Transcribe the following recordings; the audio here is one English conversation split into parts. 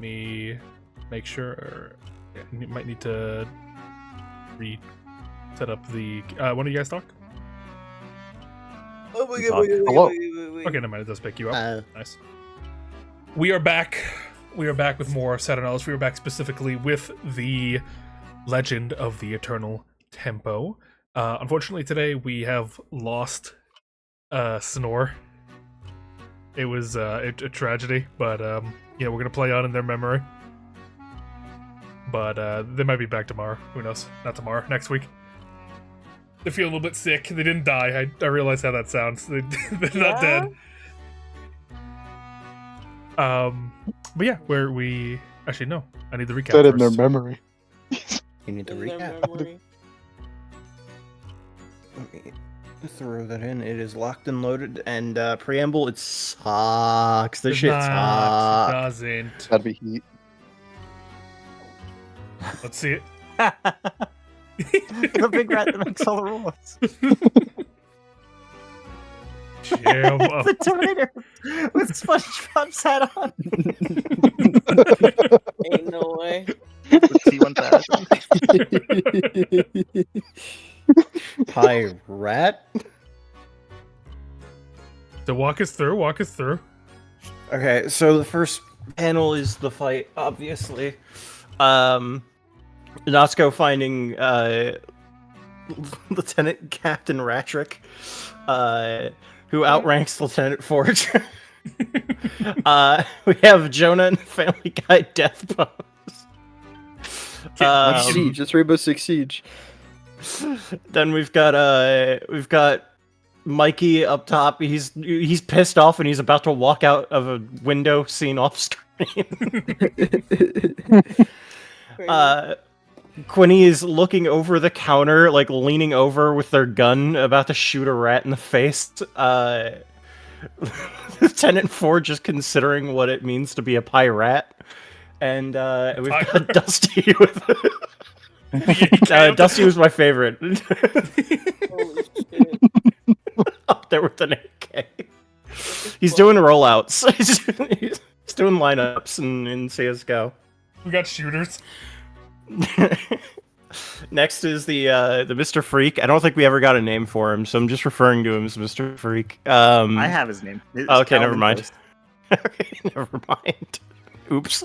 me make sure. Yeah, you might need to reset up the. One of you guys talk? Oh my God, hello. Okay, never mind. It does pick you up. Nice. We are back. We are back with more Saturnalis. We are back specifically with the Legend of the Eternal Tempo. Unfortunately, today we have lost Snore. It was a tragedy, but yeah, we're gonna play on in their memory. But they might be back tomorrow. Who knows? Not tomorrow. Next week. They feel a little bit sick. They didn't die. I realize how that sounds. They're not dead. But yeah, where we actually no. I need the recap Dead first. in their memory. You need to In their recap. memory. Let me throw that in. It is locked and loaded. And preamble, it sucks. This It's shit not, sucks. It doesn't. That'd be heat. Let's see it. The big rat that makes all the rules. The Terminator with SpongeBob's hat on. Ain't no way. T1000. Pirate. So walk us through. Okay, so the first panel is the fight, obviously. Natsuko finding Lieutenant Captain Ratrick, who outranks Lieutenant Forge. We have Jonah and Family Guy Death Pose. Siege. It's Rainbow Six Siege. Then we've got Mikey up top. He's pissed off and he's about to walk out of a window scene off screen. Quinny is looking over the counter, like leaning over with their gun, about to shoot a rat in the face. Lieutenant Forge is considering what it means to be a pirate. And we've got Dusty with... Dusty was my favorite. Holy shit. Up there with an AK. He's doing rollouts. He's doing lineups in CSGO. We got shooters. Next is the Mr. Freak. I don't think we ever got a name for him, so I'm just referring to him as Mr. Freak. I have his name. Okay, never mind. Okay, never mind. Oops.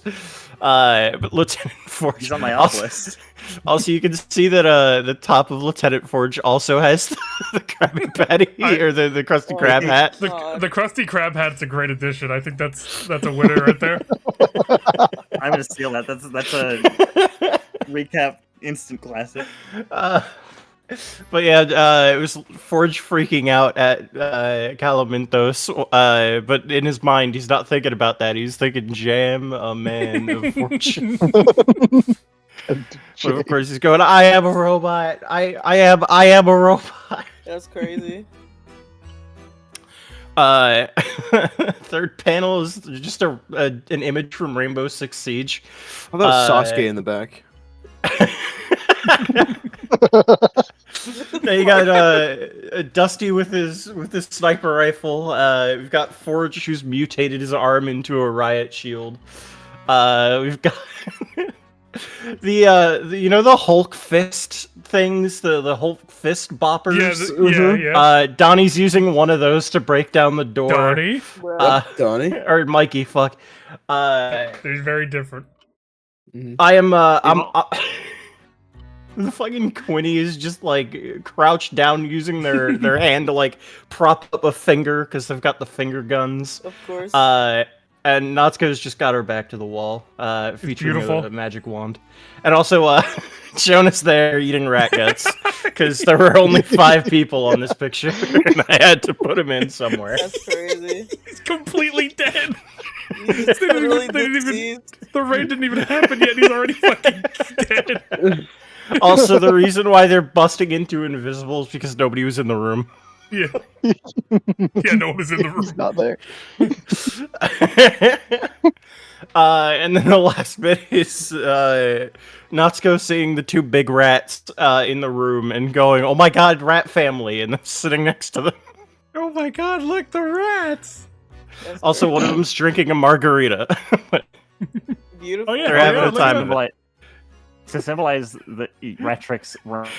But Lieutenant Forge. He's on my off list. Also, you can see that the top of Lieutenant Forge also has the Krabby Patty or the Krusty Krab hat. The Krusty Krab hat's a great addition. I think that's a winner right there. I'm gonna steal that. That's a recap instant classic. But yeah, it was Forge freaking out at Calamintos, but in his mind, he's not thinking about that. He's thinking, "Jam, a man of fortune." But of course, he's going, "I am a robot. I am a robot." That's crazy. Third panel is just an image from Rainbow Six Siege. Oh, that was Sasuke in the back. Now you got Dusty with his sniper rifle. We've got Forge, who's mutated his arm into a riot shield. We've got the Hulk fist things, the Hulk fist boppers. Yeah. Donnie's using one of those to break down the door. Donnie? Donnie? Or Mikey, fuck. They're very different. The fucking Quinny is just like crouched down using their hand to like prop up a finger because they've got the finger guns. Of course. And Natsuko's just got her back to the wall, featuring beautiful. a magic wand. And also, Jonas there eating rat guts because there were only 5 people on this picture, and I had to put him in somewhere. That's crazy. He's completely dead. He's really deceased. The raid didn't even happen yet. He's already fucking dead. Also, the reason why they're busting into Invisible is because nobody was in the room. Yeah. Yeah, no one was in the room. He's not there. And then the last bit is Natsuko seeing the 2 big rats in the room and going, "Oh my god, rat family," and then sitting next to them. Oh my god, look, the rats! That's Also, one of them's drinking a margarita. beautiful. Oh, yeah. They're having a look at time that. of it. To symbolize the Retrix rank,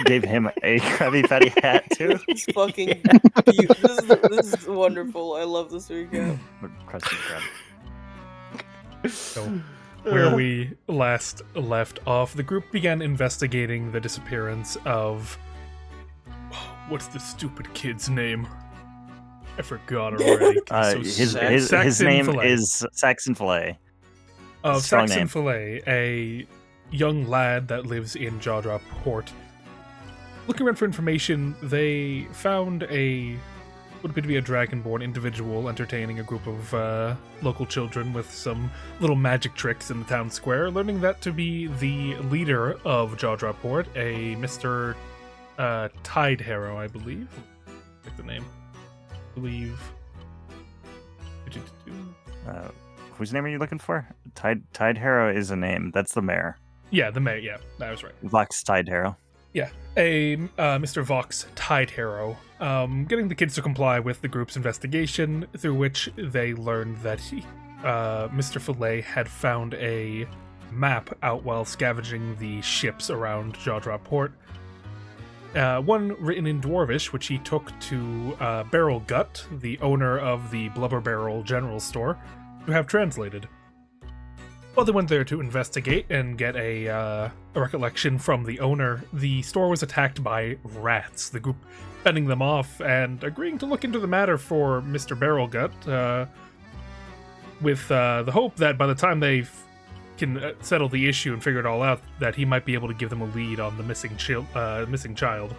gave him a Krabby Patty hat too. It's fucking beautiful. This is wonderful. I love this recap. Krusty Krab. So, where we last left off, the group began investigating the disappearance of... What's the stupid kid's name? I forgot already. His Saxon name Fillet. is Saxon Fillet. Of Strong Saxon name. Fillet, a young lad that lives in Jawdrop Port. Looking around for information, they found what appeared to be a dragonborn individual entertaining a group of local children with some little magic tricks in the town square, learning that to be the leader of Jawdrop Port, a Mr. Tide Harrow, I believe. Check the name. I believe. Whose name are you looking for? Tide Harrow is a name. That's the mayor. Yeah, the mayor. Yeah, that was right. Vox Tide Harrow. Yeah, a Mr. Vox Tide Harrow, getting the kids to comply with the group's investigation, through which they learned that Mr. Fillet had found a map out while scavenging the ships around Jawdrop Port. One written in Dwarvish, which he took to Barrel Gut, the owner of the Blubber Barrel General Store, to have translated. Well, they went there to investigate and get a recollection from the owner. The store was attacked by rats, the group fending them off and agreeing to look into the matter for Mr. Barrelgut, with the hope that by the time they can settle the issue and figure it all out, that he might be able to give them a lead on the missing child.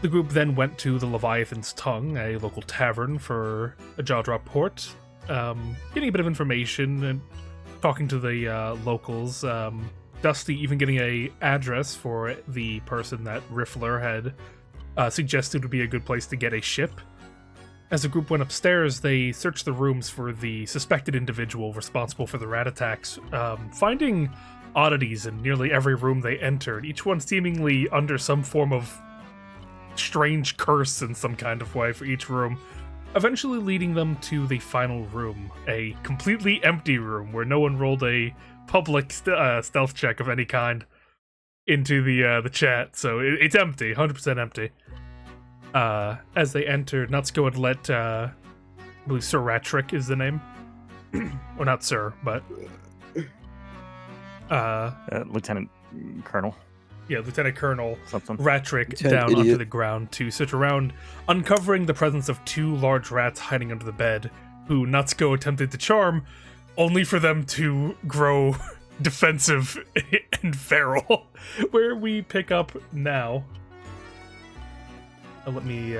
The group then went to the Leviathan's Tongue, a local tavern for a Jawdrop Port, getting a bit of information and talking to the locals. Dusty even getting a address for the person that Riffler had suggested would be a good place to get a ship. As the group went upstairs, they searched the rooms for the suspected individual responsible for the rat attacks, finding oddities in nearly every room they entered, each one seemingly under some form of strange curse in some kind of way for each room, eventually leading them to the final room, a completely empty room where no one rolled a public stealth check of any kind into the chat, so it's empty, 100% empty. As they entered, Natsuko had let, I believe Sir Ratrick is the name. Or not Sir, but... Lieutenant Colonel. Yeah, Lieutenant Colonel Something. Ratrick Lieutenant down onto idiot. the ground to search around, uncovering the presence of two large rats hiding under the bed, who Natsuko attempted to charm, only for them to grow defensive and feral. Where we pick up now. Let me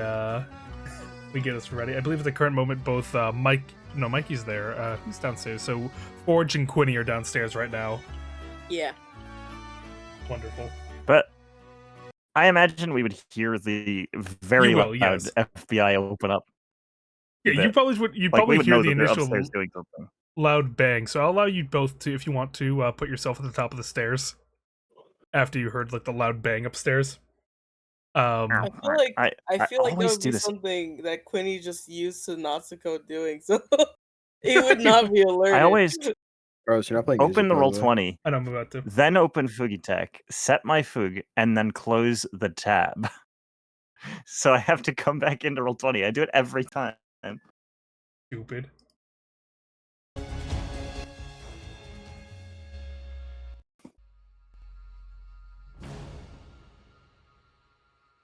get us ready. I believe at the current moment both Mikey's there. Who's downstairs? So Forge and Quinny are downstairs right now. Yeah. Wonderful. But I imagine we would hear the very You will, loud yes. FBI open up. Yeah, you That- probably would. You Like, probably we would hear know the that they're initial upstairs doing something. loud bang. So I'll allow you both to, if you want to, put yourself at the top of the stairs after you heard like the loud bang upstairs. I feel like I feel like that always would do be this. something that Quinny just used to Natsuko doing, so he would not be alerted. I always Bro, so you're not playing open music, the by roll way. 20, I know I'm about to. then open Fugitech, set my Fug, and then close the tab. So I have to come back into roll 20. I do it every time. Stupid.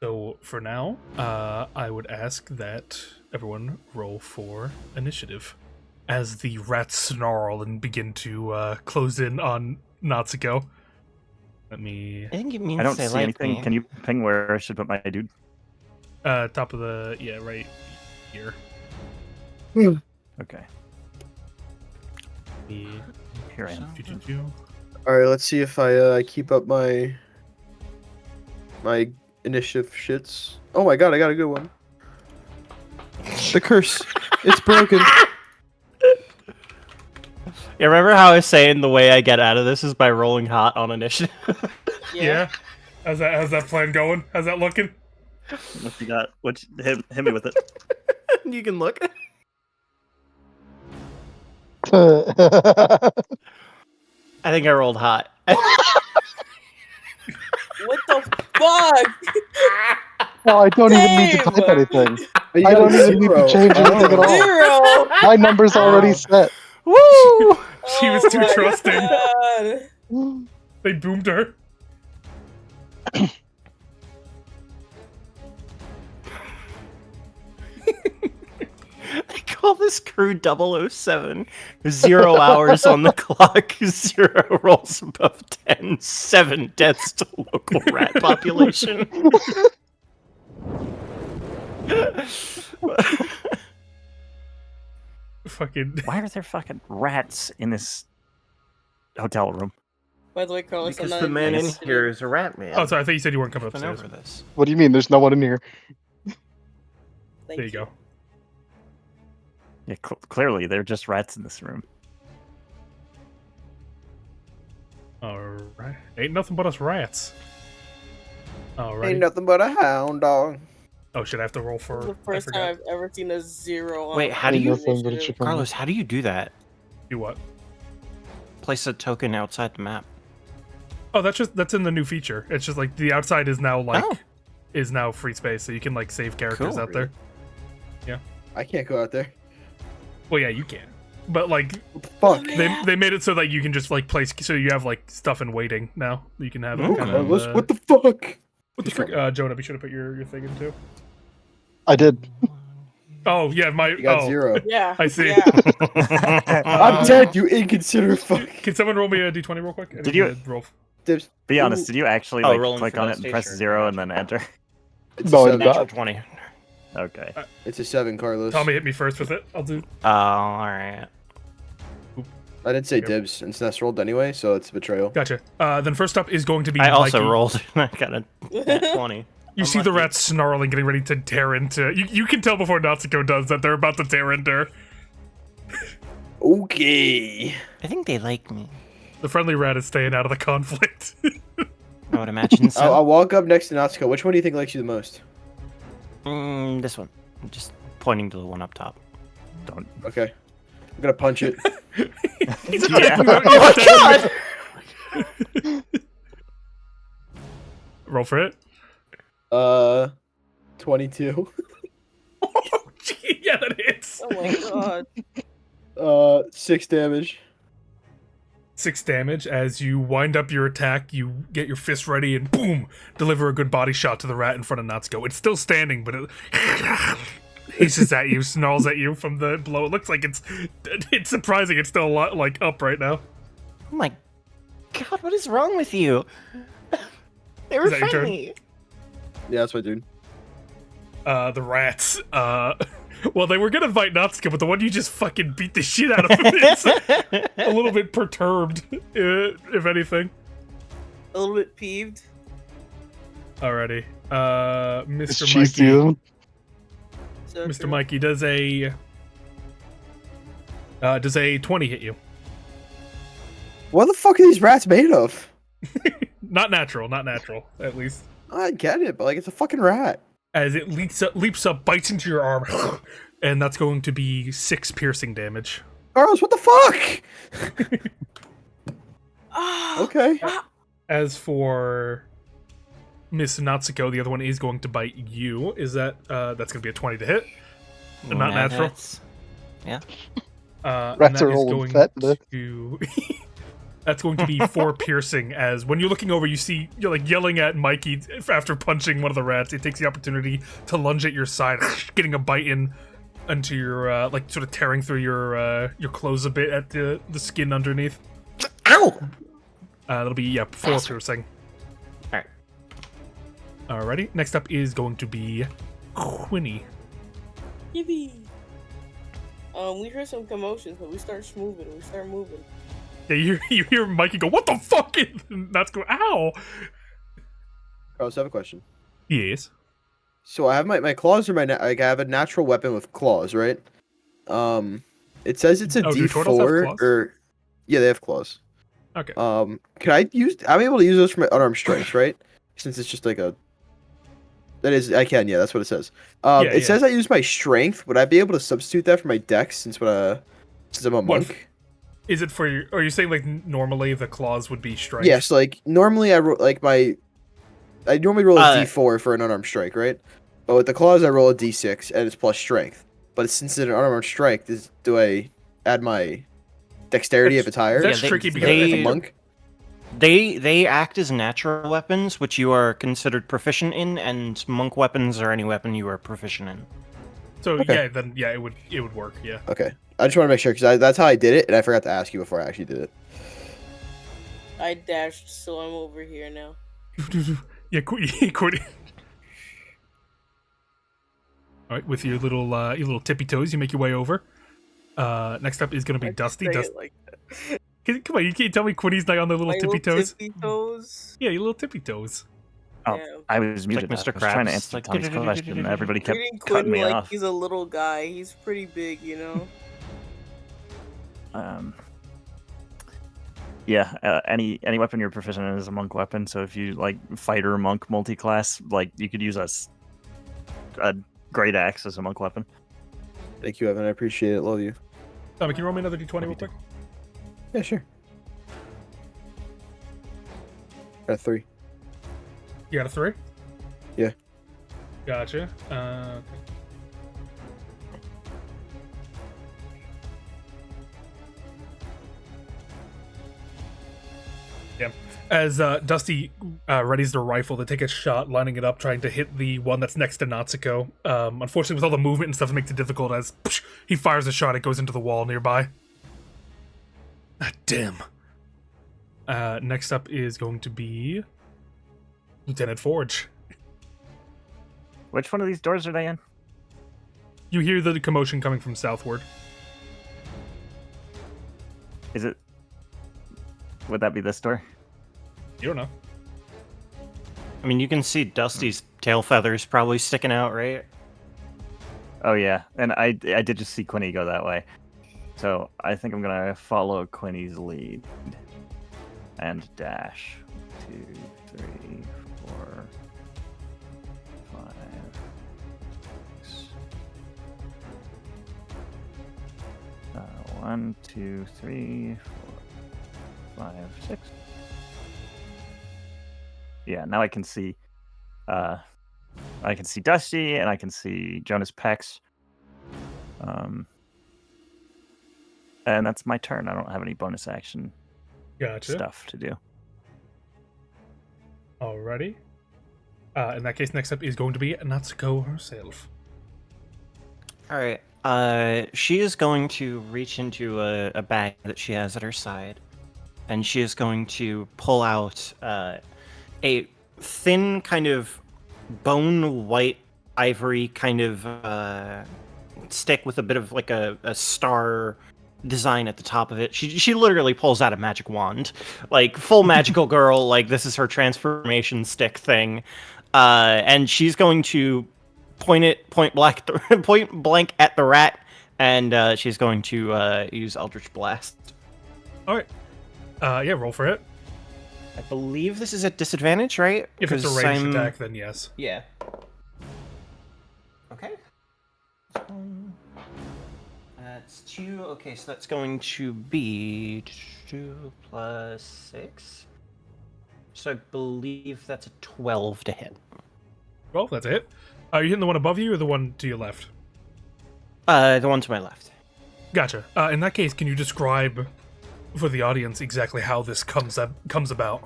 So for now, I would ask that everyone roll for initiative as the rats snarl and begin to close in on Natsuko. Let me I think it means I don't they see like anything. me. Can you ping where I should put my dude? top of the right here. Okay, The here I am. All right, let's see if I keep up my initiative shits. Oh my god, I got a good one. The curse, it's broken. Yeah, remember how I was saying the way I get out of this is by rolling hot on initiative? Yeah. How's that plan going? How's that looking? What you got? Hit me with it. You can look. I think I rolled hot. What the fuck? No, I don't even need to type Damn! anything. You I got don't even need to 0. change anything at all. Zero! My number's already set. Woo! She was too my trusting. God. They boomed her. They call this crew 007. 0 hours on the clock, 0 rolls above 10, 7 deaths to local rat population. Fucking. Why are there fucking rats in this hotel room? By the way, Carlos, I'm Because not the man in interested here is a rat man. Oh, sorry. I thought you said you weren't coming Been upstairs. over this. What do you mean? There's no one in here. Thank There you go. Yeah, clearly they're just rats in this room. Alright. Ain't nothing but us rats. Alright. Ain't nothing but a hound dog. Oh, should I have to roll This for? is the I first forgot. time I've ever seen a 0 on Wait, how do Ain't you- nothing but a initiative. chicken. Carlos, how do you do that? Do what? Place a token outside the map. Oh, that's in the new feature. It's just like the outside is now like Oh. is now free space, so you can like save characters Cool. out there. I can't go out there. Well, yeah, you can. But like What the fuck? they made it so that you can just like place, so you have like stuff in waiting now. You can have it Okay. kind of, Carlos, what the fuck? what the frick? Jonah, be sure to put your thing in too. I did. Oh yeah, my You got 0. Yeah. I see. Yeah. I'm dead, you inconsiderate fuck. Can someone roll me a d20 real quick? I Did need you- to roll? Dibs. Be honest, Ooh. did you actually Oh, like rolling click for on that it and press station. 0 and then enter? It's No, a I 7. did not. Natural 20. Okay. It's a 7, Carlos. Tommy hit me first with it. I'll do. Alright. I did say Yep. dibs, and Sness rolled anyway, so it's a betrayal. Gotcha. Then first up is going to be. I also Mikey. rolled. I got a nat 20. You see the Unlucky. rats snarling, getting ready to tear into. You can tell before Natsuko does that they're about to tear into her. Okay. I think they like me. The friendly rat is staying out of the conflict. I would imagine so. I'll walk up next to Natsuko. Which one do you think likes you the most? This one. I'm just pointing to the one up top. Don't. Okay. I'm gonna punch it. He's Yeah. attacking the- Roll for it. 22. Oh, gee, yeah, that hits. Oh my god. 6 damage. 6 damage as you wind up your attack. You get your fist ready and boom, deliver a good body shot to the rat in front of Natsuko. It's still standing, but it hisses at you, snarls at you from the blow. It looks like it's surprising. It's still a lot like up right now. Oh my god, what is wrong with you? They were Is that your turn? friendly. Yeah, that's my dude. The rats. Well, they were gonna fight Natsuko, but the one you just fucking beat the shit out of is a little bit perturbed, if anything. A little bit peeved. Alrighty. It's Mr. cheesy. Mikey. Though. So Mr. true. Mikey, does a 20 hit you? What the fuck are these rats made of? Not natural, at least. I get it, but like it's a fucking rat. As it leaps up, bites into your arm, and that's going to be 6 piercing damage. Carlos, what the fuck? Ah, Okay. As for Miss Natsuko, the other one is going to bite you. Is that that's going to be a 20 to hit? Not natural. Yeah. And Rats that are is old and going fat, though. to that's going to be 4 piercing. As when you're looking over, you see you're like yelling at Mikey after punching one of the rats. It takes the opportunity to lunge at your side, getting a bite into your like sort of tearing through your clothes a bit at the skin underneath. Ow! That'll be 4 piercing. Alright. Alrighty. Next up is going to be Quinny. yippee. We heard some commotion, so we start moving. Yeah, you hear Mikey go, "What the fuck?" And that's go, "Ow!" Carlos, I have a question. Yes. So I have my claws are like I have a natural weapon with claws, right? It says it's a Oh, do turtles have D4 claws? or yeah, they have claws. Okay. Can I use? I'm able to use those for my unarmed strikes, right? Since it's just like a. That is, I can. Yeah, that's what it says. Yeah, It says I use my strength. Would I be able to substitute that for my dex since I'm a What, monk? Is it for your? Are you saying like normally the claws would be strength? Yes, like normally I normally roll a d4 for an unarmed strike, right? But with the claws I roll a d6 and it's plus strength. But since it's an unarmed strike, do I add my dexterity if it's higher? That's tricky because I like a think monk. They act as natural weapons, which you are considered proficient in, and monk weapons are any weapon you are proficient in. so. Okay. Yeah, it would work. Yeah. Okay. I just want to make sure because that's how I did it, and I forgot to ask you before I actually did it. I dashed, so I'm over here now. Yeah, quit. All right, with your little tippy toes, you make your way over. Next up is gonna be Why'd you Dusty. say Dusty. it like that? Come on, you can't tell me Quinny's not on the little My tippy little toes. tippy toes. Yeah, your little tippy toes. Oh, Yeah. I was muted. Mr. I was trying to Krabs, answer like, Tommy's question. Everybody kept Treating cutting Quinn me like off. he's a little guy. He's pretty big, you know. Yeah, any weapon you're proficient in is a monk weapon. So if you like fighter monk multi-class, like you could use a great axe as a monk weapon. Thank you, Evan. I appreciate it. Love you. Tommy, can you roll me another d20 real quick? Yeah, sure. Got a 3. You got a 3? Yeah. Gotcha. Yeah. As Dusty readies the rifle to take a shot, lining it up, trying to hit the one that's next to Natsuko. Unfortunately, with all the movement and stuff, it makes it difficult as he fires a shot, it goes into the wall nearby. Ah, damn. Next up is going to be Lieutenant Forge. Which one of these doors are they in? You hear the commotion coming from southward. Is it? Would that be this door? You don't know. I mean, you can see Dusty's tail feathers probably sticking out, right? Oh yeah, and I did just see Quinny go that way, so I think I'm gonna follow Quinny's lead and dash. 2, 3, 4, 5, 6. 1, 2, 3, 4, 5, 6. Yeah, now I can see Dusty and I can see Jonas Pex. And that's my turn. I don't have any bonus action Gotcha. stuff to do. Alrighty. In that case, next up is going to be Natsuko herself. All right. She is going to reach into a bag that she has at her side, and she is going to pull out a thin kind of bone white ivory kind of stick with a bit of like a star design at the top of it. She literally pulls out a magic wand, like full magical girl. Like this is her transformation stick thing, and she's going to point blank at the rat, and she's going to use Eldritch Blast. All right. Yeah, roll for it. I believe this is at disadvantage, right? If it's a 'Cause ranged I'm- attack, then yes. Yeah. Okay. That's 2. Okay, so that's going to be 2 plus 6. So I believe that's a 12 to hit. Well, that's it. Are you hitting the one above you or the one to your left? The one to my left. Gotcha. In that case, can you describe for the audience exactly how this comes about?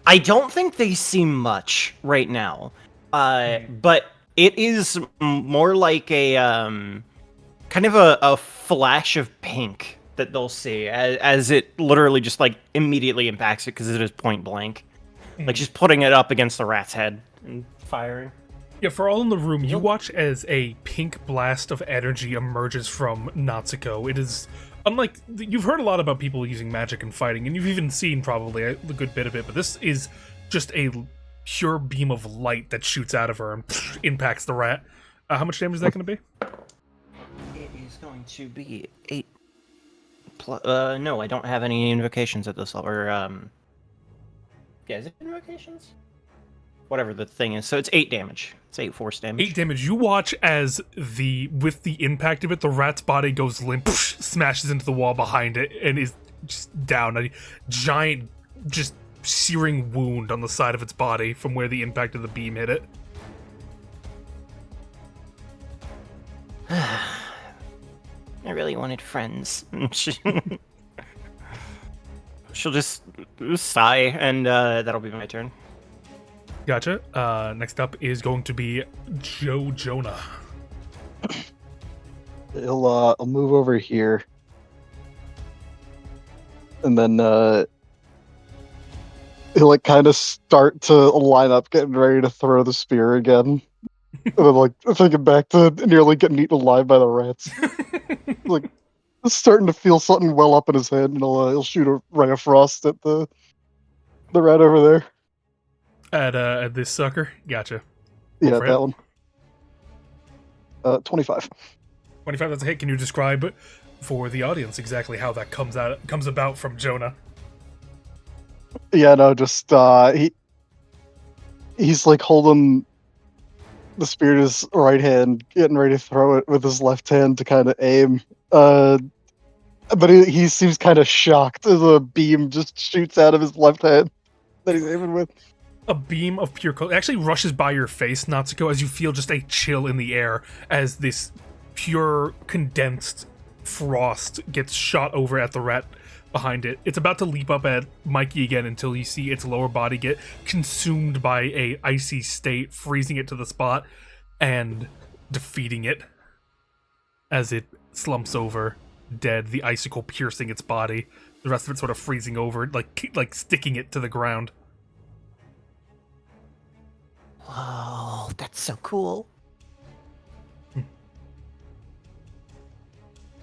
I don't think they see much right now, but it is more like a kind of a flash of pink that they'll see as it literally just like immediately impacts it because it is point blank, like just putting it up against the rat's head and firing. Yeah, for all in the room, you watch as a pink blast of energy emerges from Natsuko. It is unlike you've heard a lot about people using magic and fighting, and you've even seen probably a good bit of it, but this is just a pure beam of light that shoots out of her and impacts the rat. How much damage is that going to be? It is going to be 8. No, I don't have any invocations at this level. Or, yeah, is it invocations? Whatever the thing is. So it's 8 damage. It's 8 force damage. 8 damage. You watch as with the impact of it, the rat's body goes limp, smashes into the wall behind it, and is just down. A giant, just searing wound on the side of its body from where the impact of the beam hit it. I really wanted friends. She'll just sigh, and that'll be my turn. Gotcha. Next up is going to be Jonah. I'll move over here. And then he'll like kind of start to line up, getting ready to throw the spear again. And then like thinking back to nearly getting eaten alive by the rats. Like starting to feel something well up in his head, and he'll shoot a ray of frost at the rat over there. At this sucker? Gotcha. Yeah, for that it. one. 25. 25, that's a hit. Can you describe for the audience exactly how that comes about from Jonah? Yeah, no, just he's like holding the spear in his right hand, getting ready to throw it with his left hand to kind of aim. But he seems kind of shocked as a beam just shoots out of his left hand that he's aiming with. A beam of pure cold actually rushes by your face, Natsuko, as you feel just a chill in the air as this pure condensed frost gets shot over at the rat behind it. It's about to leap up at Mikey again until you see its lower body get consumed by a icy state, freezing it to the spot and defeating it as it slumps over dead, the icicle piercing its body, the rest of it sort of freezing over, like sticking it to the ground. Whoa, that's so cool.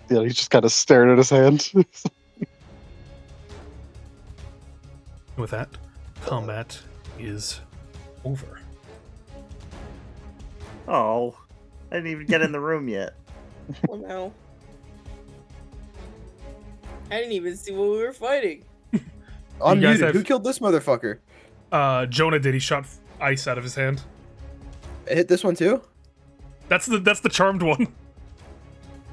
Yeah, he's just kind of staring at his hand. With that, combat is over. Oh, I didn't even get in the room yet. Oh no. I didn't even see what we were fighting. I'm You guys muted. have- Who killed this motherfucker? Jonah did. He shot ice out of his hand. It hit this one too? That's the charmed one.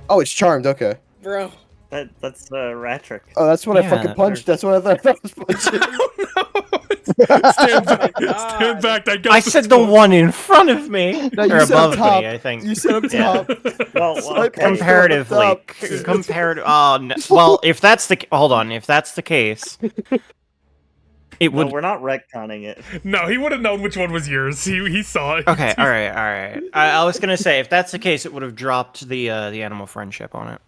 Oh, it's charmed. Okay. Bro. That's rat trick. Oh, that's what I Yeah, fucking punched. That's what I thought I was punching. Stand back. God. Stand back. That gun I said the one in front of me, No, you or said up above top. me, I think. You said up Yeah. top. Well, Okay. Comparatively, compared. Oh, no. Well, if that's the hold on, if that's the case, it No, would. we're not retconning it. No, he would have known which one was yours. He saw it. Okay, all right. I was gonna say if that's the case, it would have dropped the animal friendship on it.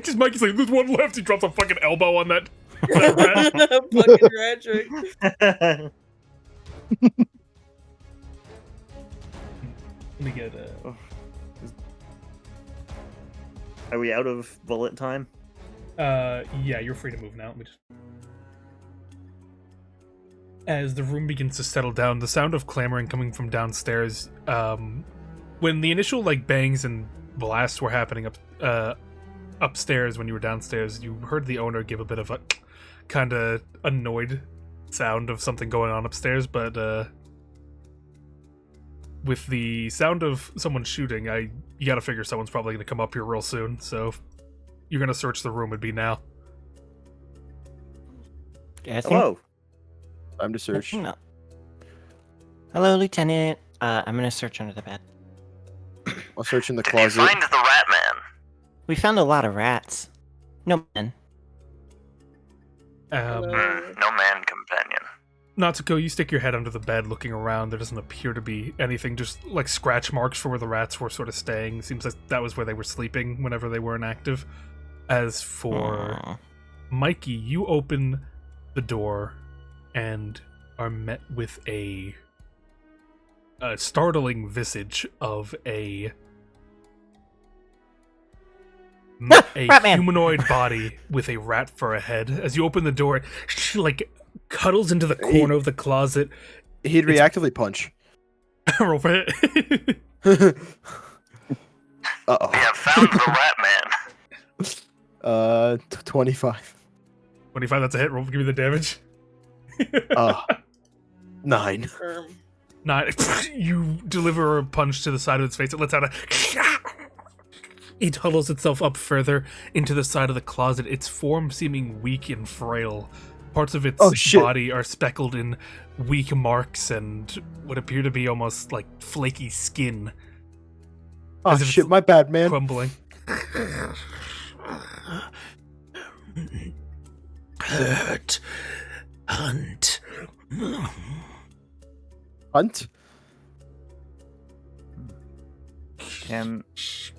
Just Mikey's like, there's one left. He drops a fucking elbow on that rat. Fucking rat trick. Let me get Are we out of bullet time? yeah, you're free to move now. Let me just... As the room begins to settle down, the sound of clamoring coming from downstairs, when the initial like bangs and blasts were happening upstairs when you were downstairs, you heard the owner give a bit of a kind of annoyed sound of something going on upstairs, but with the sound of someone shooting, you gotta figure someone's probably gonna come up here real soon, so if you're gonna search the room, it'd be now. Yeah, I think. Hello. Time to search. No. Hello, Lieutenant. I'm gonna search under the bed. I'll search in the Did you closet. find the rat man? We found a lot of rats. No men. Hello. No man companion. Natsuko, you stick your head under the bed looking around. There doesn't appear to be anything, just like scratch marks for where the rats were sort of staying. Seems like that was where they were sleeping whenever they were inactive. As for Aw. Mikey, you open the door and are met with a startling visage of a Ratman. humanoid body with a rat for a head. As you open the door, she like cuddles into the corner of the closet. He'd reactively punch. Roll for it. Uh-oh. We have found the rat man. 25. 25, that's a hit. Roll, give me the damage. 9. You deliver a punch to the side of its face. It lets out a. It huddles itself up further into the side of the closet, its form seeming weak and frail. Parts of its body are speckled in weak marks and what appear to be almost like flaky skin. Oh shit, my bad, man. Crumbling. Hurt. Hunt. Hunt? Can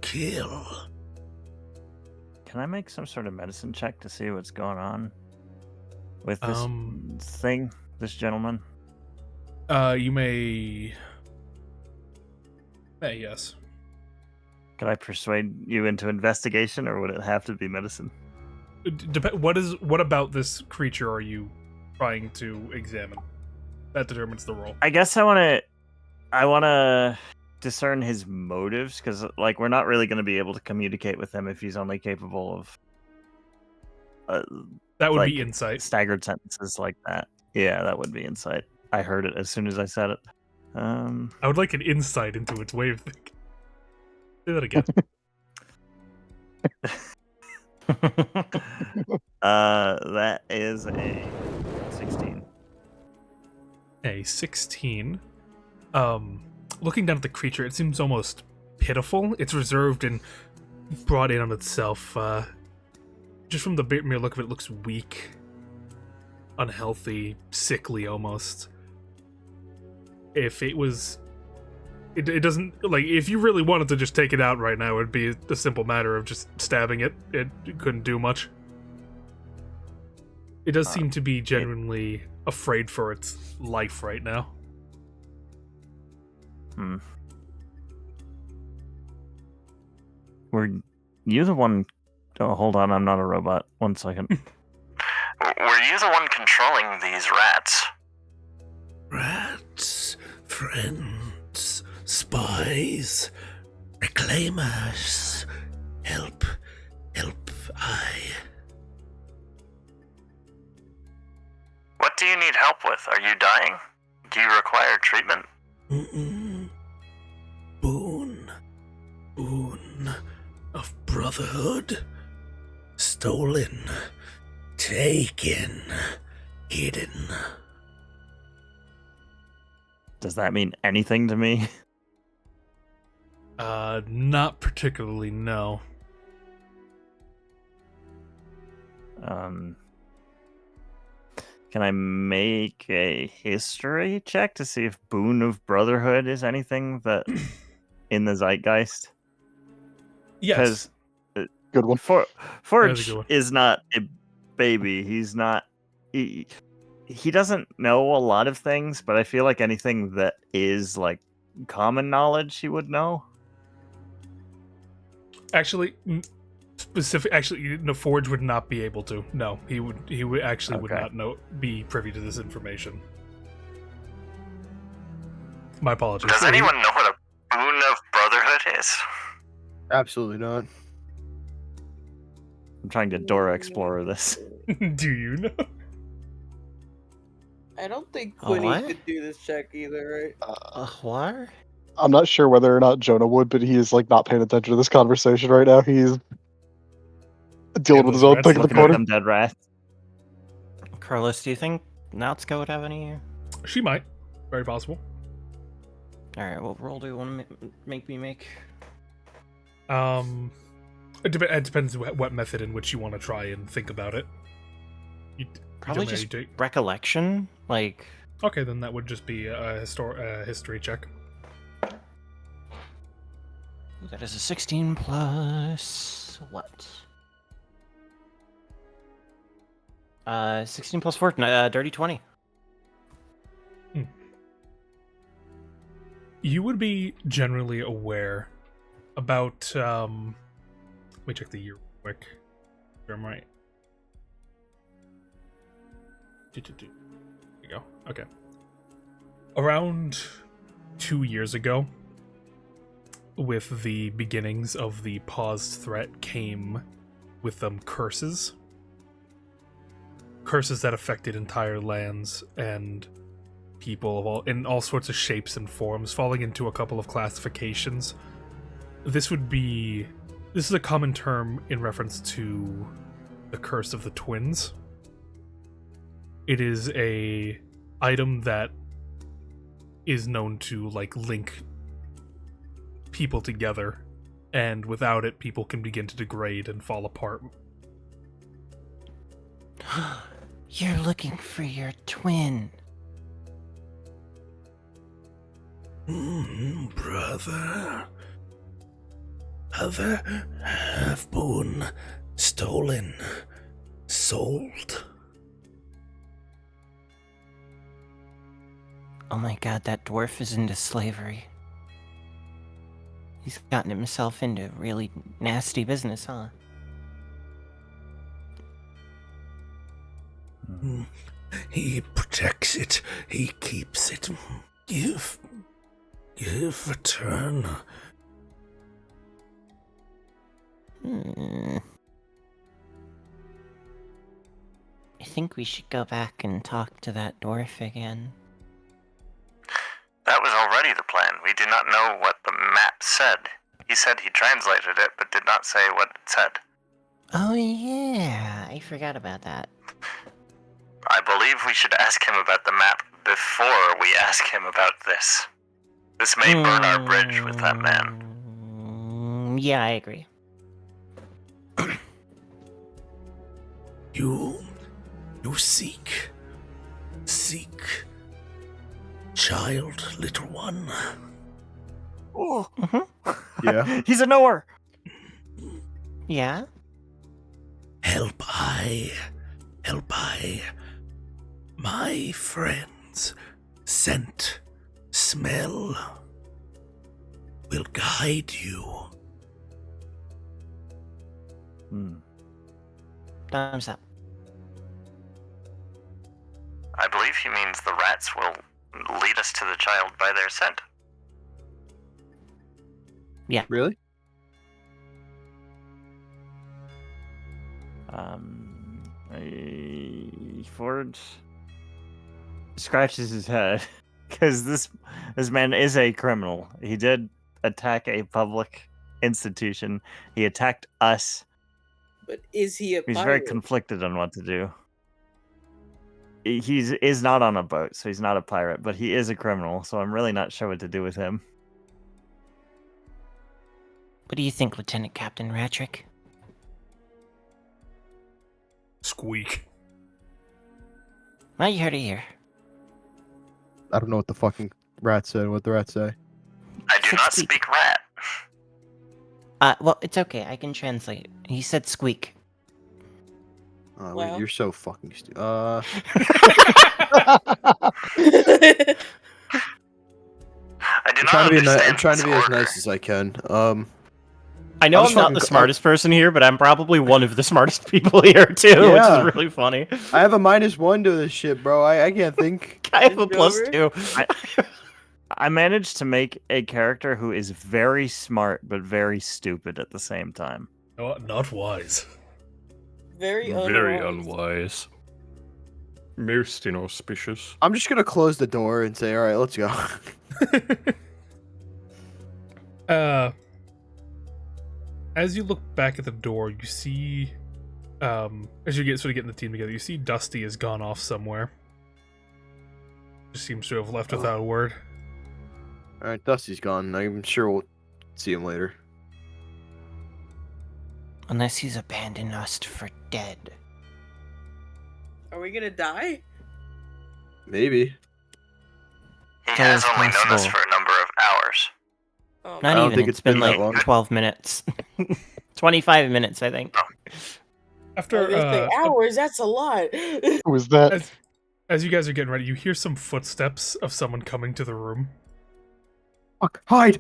Kill. I make some sort of medicine check to see what's going on with this this gentleman? You may. Yes. Could I persuade you into investigation, or would it have to be medicine? What about this creature are you trying to examine? That determines the roll. I guess I want to discern his motives, because like we're not really going to be able to communicate with him if he's only capable of that would like, be insight. Staggered sentences like that. Yeah, that would be insight. I heard it as soon as I said it. I would like an insight into its way of thinking. Say that again. That is a 16. A 16. Looking down at the creature, it seems almost pitiful. It's reserved and brought in on itself. Just from the mere look of it, looks weak, unhealthy, sickly almost. If it was... It doesn't... Like, if you really wanted to just take it out right now, it would be a simple matter of just stabbing it. It couldn't do much. It does seem to be genuinely afraid for its life right now. Were you the one... Oh, hold on, I'm not a robot. 1 second. Were you the one controlling these rats? Rats, friends, spies, reclaimers, help I. What do you need help with? Are you dying? Do you require treatment? Boon of brotherhood, stolen, taken, hidden. Does that mean anything to me? Not particularly, no. Can I make a history check to see if Boon of Brotherhood is anything that in the zeitgeist? Yes. Because Good one. Forge good one. is not a baby. He's not. He doesn't know a lot of things, but I feel like anything that is like common knowledge, he would know. Actually, Forge would not be able to. No, he would actually would Okay. not be privy to this information. My apologies. Does anyone know what a boon of brotherhood is? Absolutely not. I'm trying to Dora Explorer this. Do you know? I don't think Oh, Quinny what? could do this check either, right? What? I'm not sure whether or not Jonah would, but he is like not paying attention to this conversation right now. He's dealing with his own rats thing in the Looking at corner. them dead rats. Carlos, do you think Natsuko would have any? She might. Very possible. Alright, what roll do you want to make me make? It depends what method in which you want to try and think about it. Probably Jermaine, just recollection? Like, Okay, then that would just be a history check. that is a 16 plus... what? 16 plus 4, dirty 20. You would be generally aware about let me check the year real quick. If I'm right. There you go. Okay. Around 2 years ago, with the beginnings of the paused threat came with them curses. Curses that affected entire lands and people of in all sorts of shapes and forms, falling into a couple of classifications. This is a common term in reference to the Curse of the Twins. It is a item that is known to like link people together, and without it, people can begin to degrade and fall apart. You're looking for your twin. Brother. Other half-born, stolen, sold. Oh my god, that dwarf is into slavery. He's gotten himself into really nasty business, huh? He protects it. He keeps it. Give a turn. I think we should go back and talk to that dwarf again. That was already the plan. We do not know what the map said. He said he translated it, but did not say what it said. Oh yeah, I forgot about that. I believe we should ask him about the map before we ask him about this. This may burn our bridge with that man. Yeah, I agree. You seek, child, little one. Oh, Yeah. he's a knower. Yeah? Help I, my friends, scent, smell, will guide you. Thumbs up. I believe he means the rats will lead us to the child by their scent. Really? Forge scratches his head because this man is a criminal. He did attack a public institution. He attacked us. But is he a pirate? He's very conflicted on what to do. He is not on a boat, so he's not a pirate, but he is a criminal, so I'm really not sure what to do with him. What do you think, Lieutenant Captain Ratrick? Squeak. Well, you heard it here. I don't know what the fucking rat said. What the rat say? I do Said not squeak. speak rat. Well, it's okay. I can translate. He said squeak. Oh, Well. you're so fucking stupid. I do I'm not trying to be understand I'm trying to be this as order. nice as I can. I know I I'm was not fucking- the smartest person here, but I'm probably one of the smartest people here too, Yeah. which is really funny. I have a -1 to this shit, bro. I can't think. I have a Jover? +2. I managed to make a character who is very smart but very stupid at the same time. No, not wise. Very unwise. Most inauspicious. I'm just gonna close the door and say, "All right, let's go." As you look back at the door, you see, as you get getting the team together, you see Dusty has gone off somewhere. Just seems to have left without a word. All right, Dusty's gone. I'm sure we'll see him later. Unless he's abandoned us for dead. Are we gonna die? Maybe. He It's has always only known us possible. for a number of hours. Oh, Not don't even. think It's it's been been that like long. 12 minutes. 25 minutes, I think. After I was gonna say hours. That's a lot. Who was that? as you guys are getting ready, you hear some footsteps of someone coming to the room. Fuck! Hide!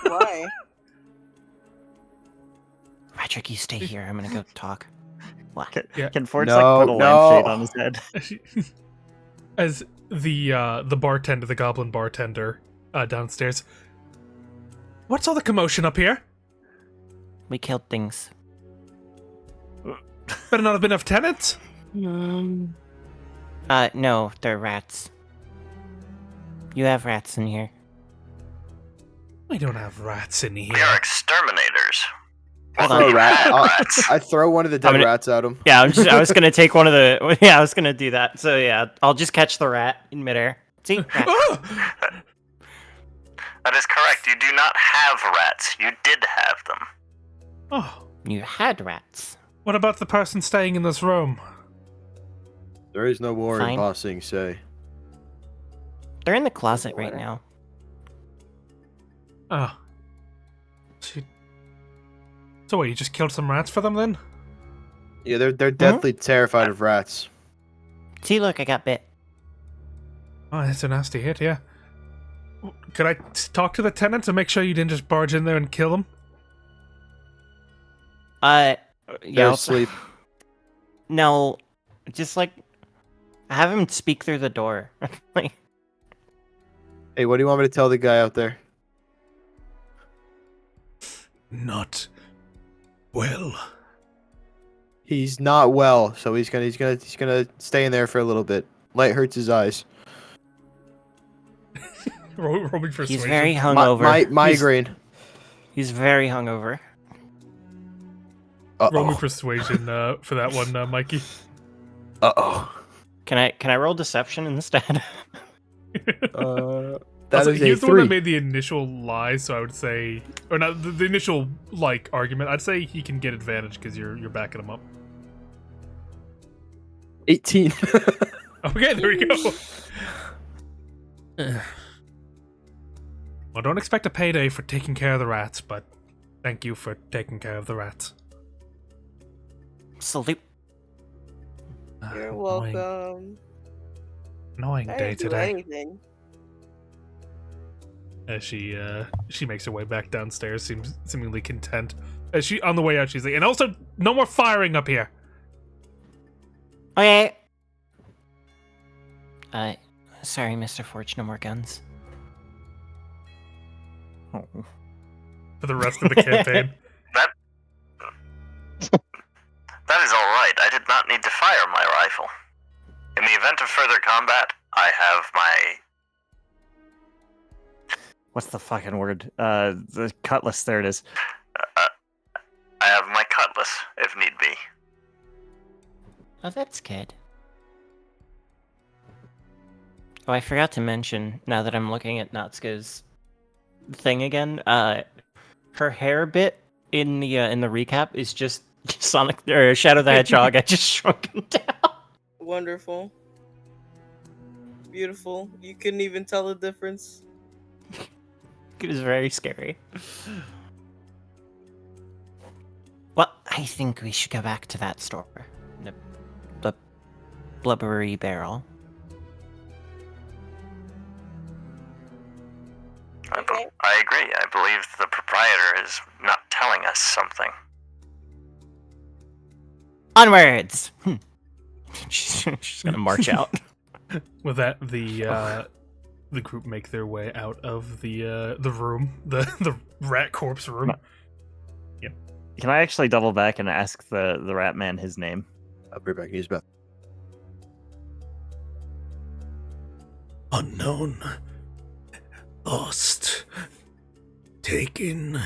Why? Ratrick, you stay here. I'm gonna go talk. What? Can Forge No, like put a no. lampshade on his head? As the bartender, the goblin bartender, downstairs. What's all the commotion up here? We killed things. Better not have been enough tenants. No, they're rats. You have rats in here. We don't have rats in We are here. exterminators. Hold Well, on. you had rats. I throw one of the dead gonna- rats at him. Yeah, I was gonna take one of the. Yeah, I was gonna do that. So yeah, I'll just catch the rat in midair. See, rat. Ah! That is correct. You do not have rats. You did have them. Oh, You had rats. what about the person staying in this room? There is no war Fine. in Bossing, say. They're in the closet right now. Oh. So what, you just killed some rats for them then? Yeah, they're deathly terrified of rats. See, look, I got bit. Oh, that's a nasty hit, yeah. Could I talk to the tenant to make sure you didn't just barge in there and kill them? Yeah. They're asleep. No, just like have him speak through the door. Like, Hey, what do you want me to tell the guy out there? Not well. He's not well, so he's gonna stay in there for a little bit. Light hurts his eyes. Roll me persuasion. he's very hungover. Migraine. He's very hungover. Roll me Uh persuasion for that one, Mikey. oh. Can I roll deception instead? That Also, is he a was the one that 3. made the initial lie, so I would say, or not the initial like argument. I'd say he can get advantage because you're backing him up. 18. Okay, there we go. Well, don't expect a payday for taking care of the rats, but thank you for taking care of the rats. Salute. You're Annoying- welcome. Annoying I day didn't do today. anything. As she makes her way back downstairs, seems seemingly content. As she on the way out, she's like, and also no more firing up here. Okay. Sorry, Mr. Forge, no more guns. Oh. For the rest of the campaign. That is all right. I did not need to fire my rifle. In the event of further combat, I have my... What's the fucking word? The cutlass. There it is. I have my cutlass, if need be. Oh, that's good. Oh, I forgot to mention, now that I'm looking at Natsuko's thing again, her hair bit in the recap is just Sonic or Shadow the Hedgehog. I just shrunk him down. Wonderful. Beautiful. You couldn't even tell the difference. It was very scary. Well, I think we should go back to that store. The Blubbery Barrel. I agree. I believe the proprietor is not telling us something. Onwards! She's gonna march out. With that, the group make their way out of the room, the rat corpse room. Can I actually double back and ask the rat man his name? I'll be back. He's back. Unknown. Lost. Taken.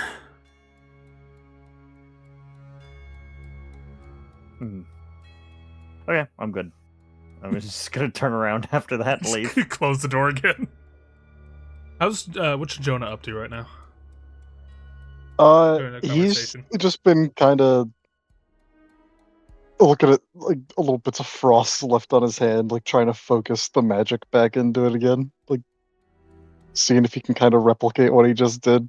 Okay, I'm good. I'm just gonna turn around after that and leave. Close the door again. What's Jonah up to right now? During the He's conversation. just been kind of looking at like a little bits of frost left on his hand, like trying to focus the magic back into it again, like seeing if he can kind of replicate what he just did.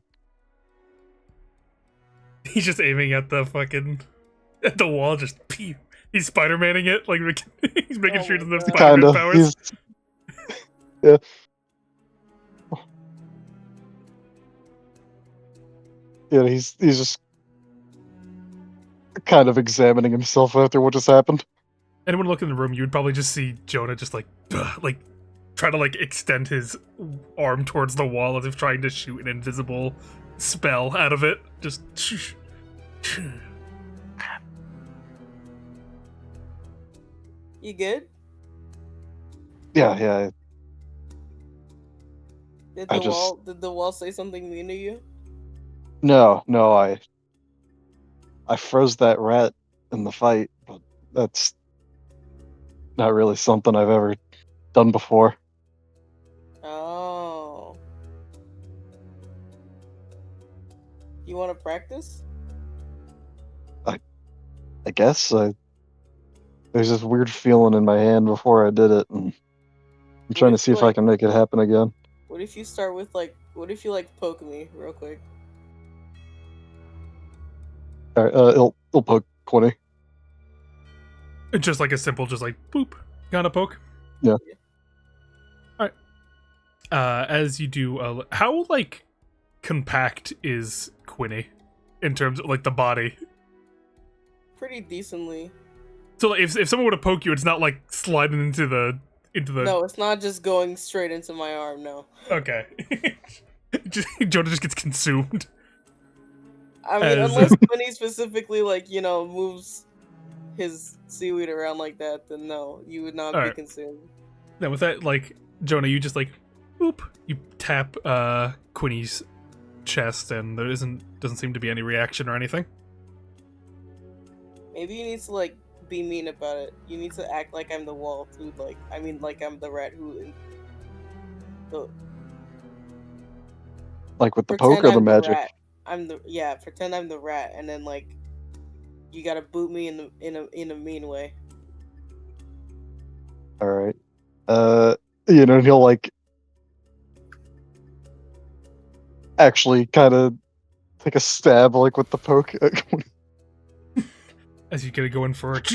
He's just aiming at the wall, just pew. He's Spider-Manning it, like he's making Oh sure he doesn't my have God. Spider-Man Kinda. powers. Yeah. Yeah, he's just kind of examining himself after what just happened. Anyone look in the room, you would probably just see Jonah just like try to like extend his arm towards the wall as if trying to shoot an invisible spell out of it. Just You good? Yeah. Did I the just- wall? Did the wall say something mean to you? No, I froze that rat in the fight, but that's not really something I've ever done before. Oh. You want to practice? I guess there's this weird feeling in my hand before I did it, and I'm trying to see if I can make it happen again. What if you start with like? What if you like poke me real quick? All right, it'll poke Quinny. It's just like a simple, just like boop, kind of poke. Yeah. All right. As you do, how like compact is Quinny in terms of like the body? Pretty decently. So like, if someone were to poke you, it's not like sliding into the. No, it's not just going straight into my arm. No. Okay. Jonah just gets consumed. I mean, As- unless Quinny specifically like moves his seaweed around like that, then no, you would not be Alright. consumed. Now with that, like Jonah, you just like, boop, you tap Quinny's chest, and there doesn't seem to be any reaction or anything. Maybe you need to like be mean about it. You need to act like I'm the wall who like I'm the rat who. Like with the Pretend poke or the I'm magic. rat. Pretend I'm the rat, and then like you gotta boot me in a mean way. All right. And he'll like actually kind of take a stab like with the poke. As you gotta go in for it.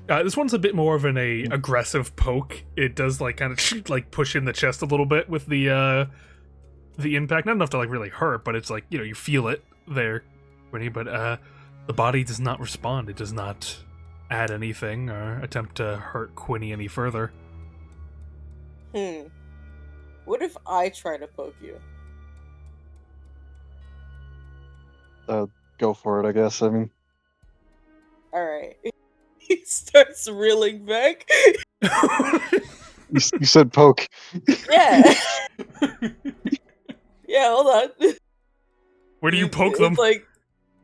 This one's a bit more of an aggressive poke. It does like kind of like push in the chest a little bit with the impact. Not enough to like really hurt, but it's like you feel it there, Quinny. But the body does not respond. It does not add anything or attempt to hurt Quinny any further. What if I try to poke you? Go for it, I guess. I mean, All right. He starts reeling back. you said poke. Yeah. Yeah. Hold on. Where do you poke It's them? like,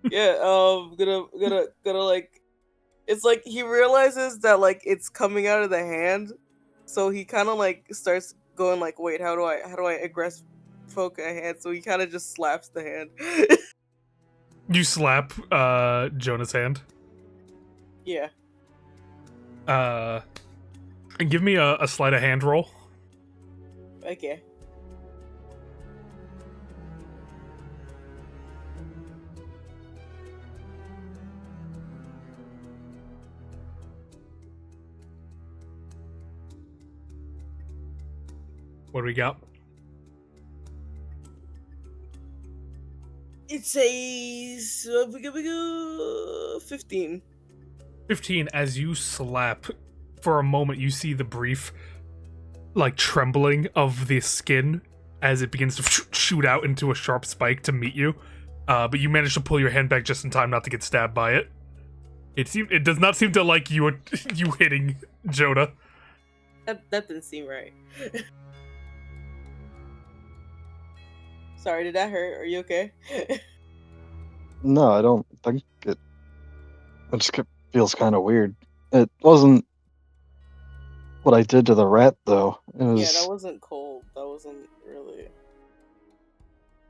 yeah. Gonna like. It's like he realizes that like it's coming out of the hand, so he kind of like starts going like, wait, how do I aggressive poke a hand? So he kind of just slaps the hand. You slap Jonah's hand. Yeah. And give me a sleight of hand roll. Okay. What do we got? It says 15. 15. As you slap, for a moment you see the brief like trembling of the skin as it begins to shoot out into a sharp spike to meet you, but you manage to pull your hand back just in time not to get stabbed by it. It does not seem to like you hitting Jonah. That didn't seem right. Sorry, did that hurt? Are you okay? No, I don't think it. It just feels kind of weird. It wasn't what I did to the rat, though. It was. Yeah, that wasn't cold. That wasn't really.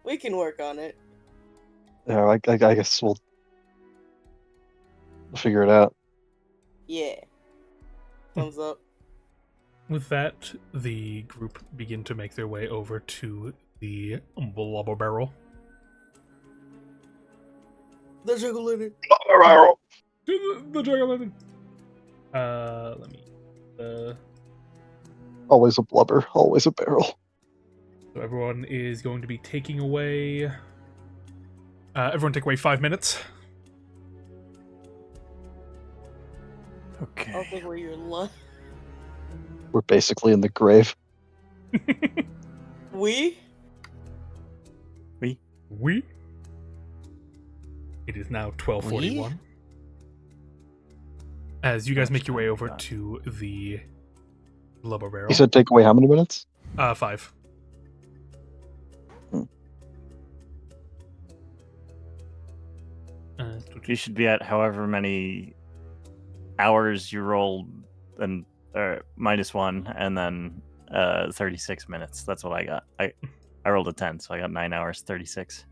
We can work on it. Yeah, I guess we'll figure it out. Yeah. Thumbs up. With that, the group begin to make their way over to the blubber barrel. The juggle in it. The jack-o'-lantern. Let me. Always a blubber, always a barrel. So everyone is going to be taking away. Everyone take away 5 minutes. I don't Okay. think where you're lying. We're basically in the grave. We? We. It is now 12:41. As you guys make your way over to the blubber barrel. You said take away how many minutes? 5. You should be at however many hours you rolled, and -1, and then 36 minutes. That's what I got. I rolled a 10, so I got 9 hours 36.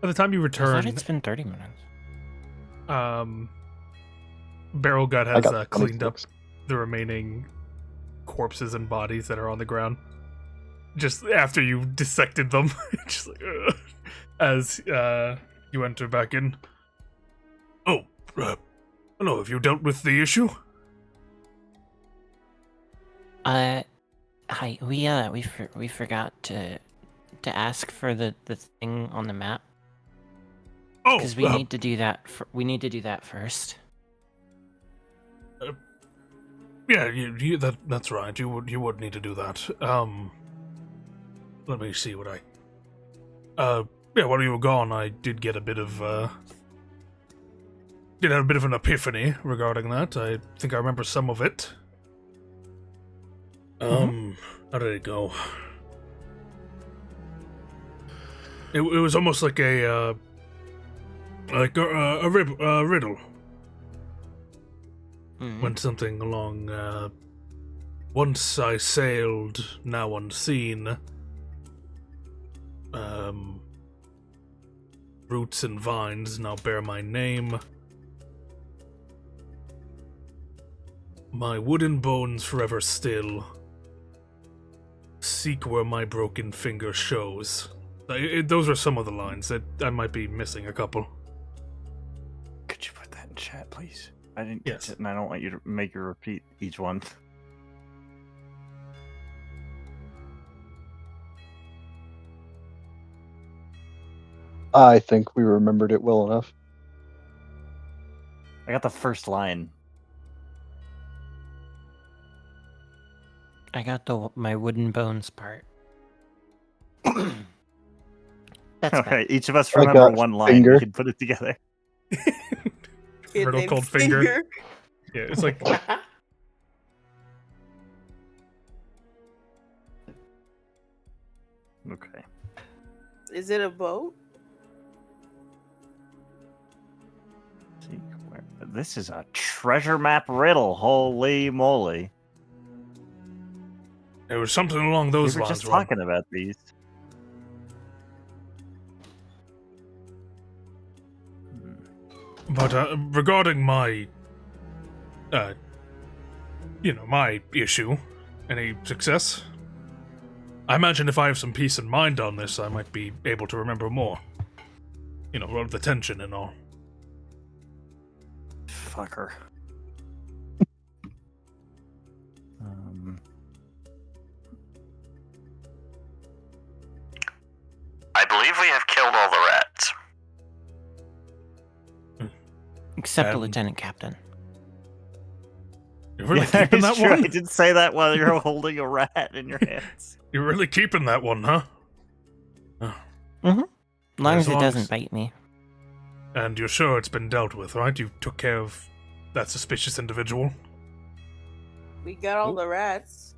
By the time you I return, thought it's been 30 minutes. Barrel Gut I has got cleaned up 26. the remaining corpses and bodies that are on the ground. Just after you dissected them, just like, ugh, as you enter back in. Oh, hello. Have you dealt with the issue? Hi. We forgot to ask for the thing on the map Oh, because we need to do that. We need to do that first. yeah, that's right. You would need to do that. Let me see what I. Yeah, while you were gone, I did get a bit of did have a bit of an epiphany regarding that. I think I remember some of it. How did it go? It was almost like a riddle. Mhm. Went something along. Once I sailed, now unseen. Roots and vines now bear my name. My wooden bones forever still. Seek where my broken finger shows. Those are some of the lines. I might be missing a couple. Could you put that in chat, please? I didn't Yes. catch it, and I don't want you to make you repeat each one. I think we remembered it well enough. I got the first line. I got my wooden bones part. That's All bad. right, each of us I remember got one line. finger. We can put it together. Kid Riddle named called Finger. Yeah, it's like Okay. Is it a boat? See, this is a treasure map riddle. Holy moly! It was something along We those were lines. just Rob. talking about these. But regarding my, my issue, any success? I imagine if I have some peace of mind on this, I might be able to remember more. All the tension and all. Fucker. I believe we have killed all the rats. Except the lieutenant captain. You're really Yeah, keeping it's that true. one? I did say that while you're holding a rat in your hands. You're really keeping that one, huh? As long As as it long doesn't as- bite me. And you're sure it's been dealt with, right? You took care of that suspicious individual? We got all the rats.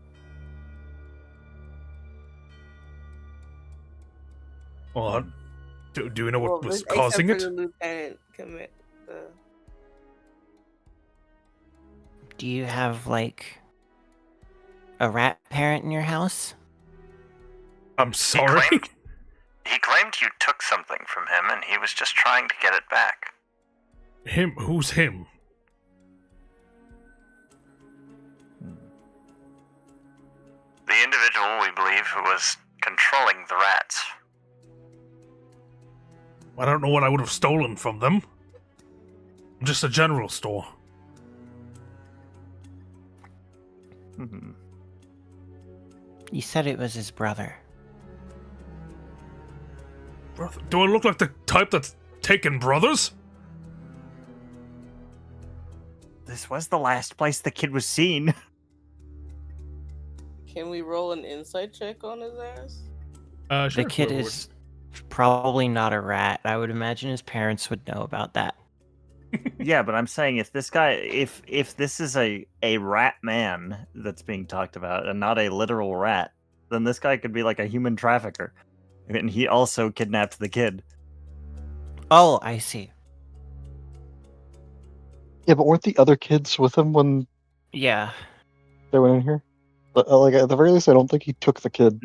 Well, do you know what was except causing for it? the lieutenant commit the. Do you have, like, a rat parent in your house? I'm sorry? He claimed you took something from him, and he was just trying to get it back. Him? Who's him? The individual we believe who was controlling the rats. I don't know what I would have stolen from them. Just a general store. Mhm. You said it was his brother. Brother, do I look like the type that's taken brothers? This was the last place the kid was seen. Can we roll an insight check on his ass? Sure, The kid whoever is probably not a rat. I would imagine his parents would know about that. Yeah, but I'm saying if this guy, if this is a rat man that's being talked about and not a literal rat, then this guy could be like a human trafficker, and he also kidnapped the kid. Oh, I see. Yeah, but weren't the other kids with him when Yeah. they went in here? But like at the very least, I don't think he took the kid.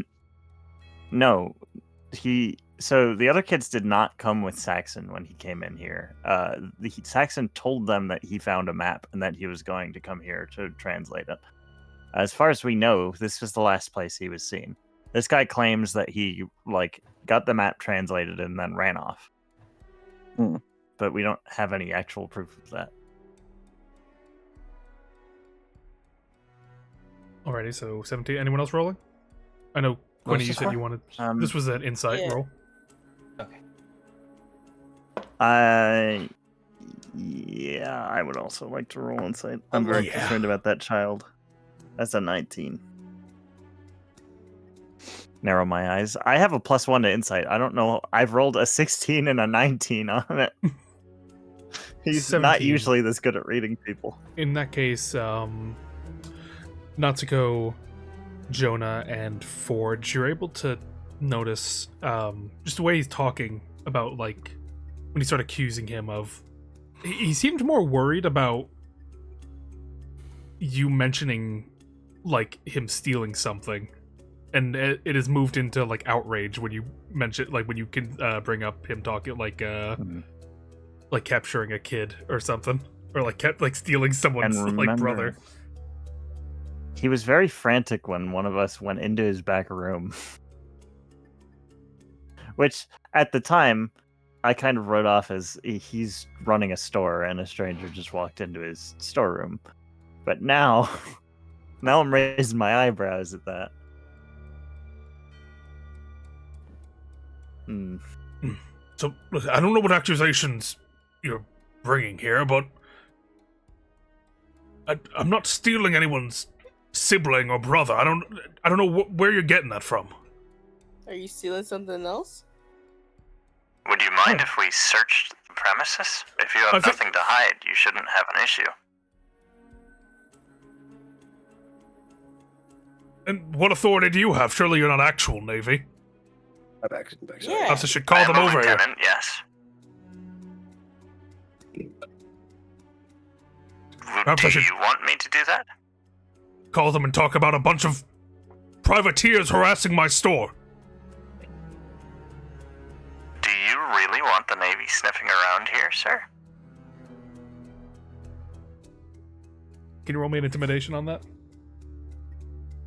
No, so the other kids did not come with Saxon when he came in here. Saxon told them that he found a map and that he was going to come here to translate it. As far as we know, this was the last place he was seen. This guy claims that he got the map translated and then ran off. But we don't have any actual proof of that. Alrighty, so 17. Anyone else rolling? I know, Quinny, you said you wanted... this was an insight roll. Okay. Yeah, I would also like to roll insight. I'm very concerned about that child. That's a 19. Narrow my eyes. I have a +1 to insight. I don't know. I've rolled a 16 and a 19 on it. He's 17. not usually this good at reading people. In that case, Natsuko, Jonah, and Forge, you're able to notice just the way he's talking about, like, when he started accusing him of... He seemed more worried about you mentioning, like, him stealing something. And it has moved into, like, outrage when you mention, like, when you can bring up him talking, like, like capturing a kid or something. Or, like, stealing someone's, like, brother. He was very frantic when one of us went into his back room. Which, at the time, I kind of wrote off as he's running a store and a stranger just walked into his storeroom. But now, now I'm raising my eyebrows at that. So, listen, I don't know what accusations you're bringing here, but I'm not stealing anyone's sibling or brother. I don't know where you're getting that from. Are you stealing something else? Would you mind if we searched the premises? If you have nothing to hide, you shouldn't have an issue. And what authority do you have? Surely you're not actual Navy. Yeah. Perhaps I should call them over here. Yes. Perhaps Do you want me to do that? Call them and talk about a bunch of privateers harassing my store. Do you really want the Navy sniffing around here, sir? Can you roll me an intimidation on that?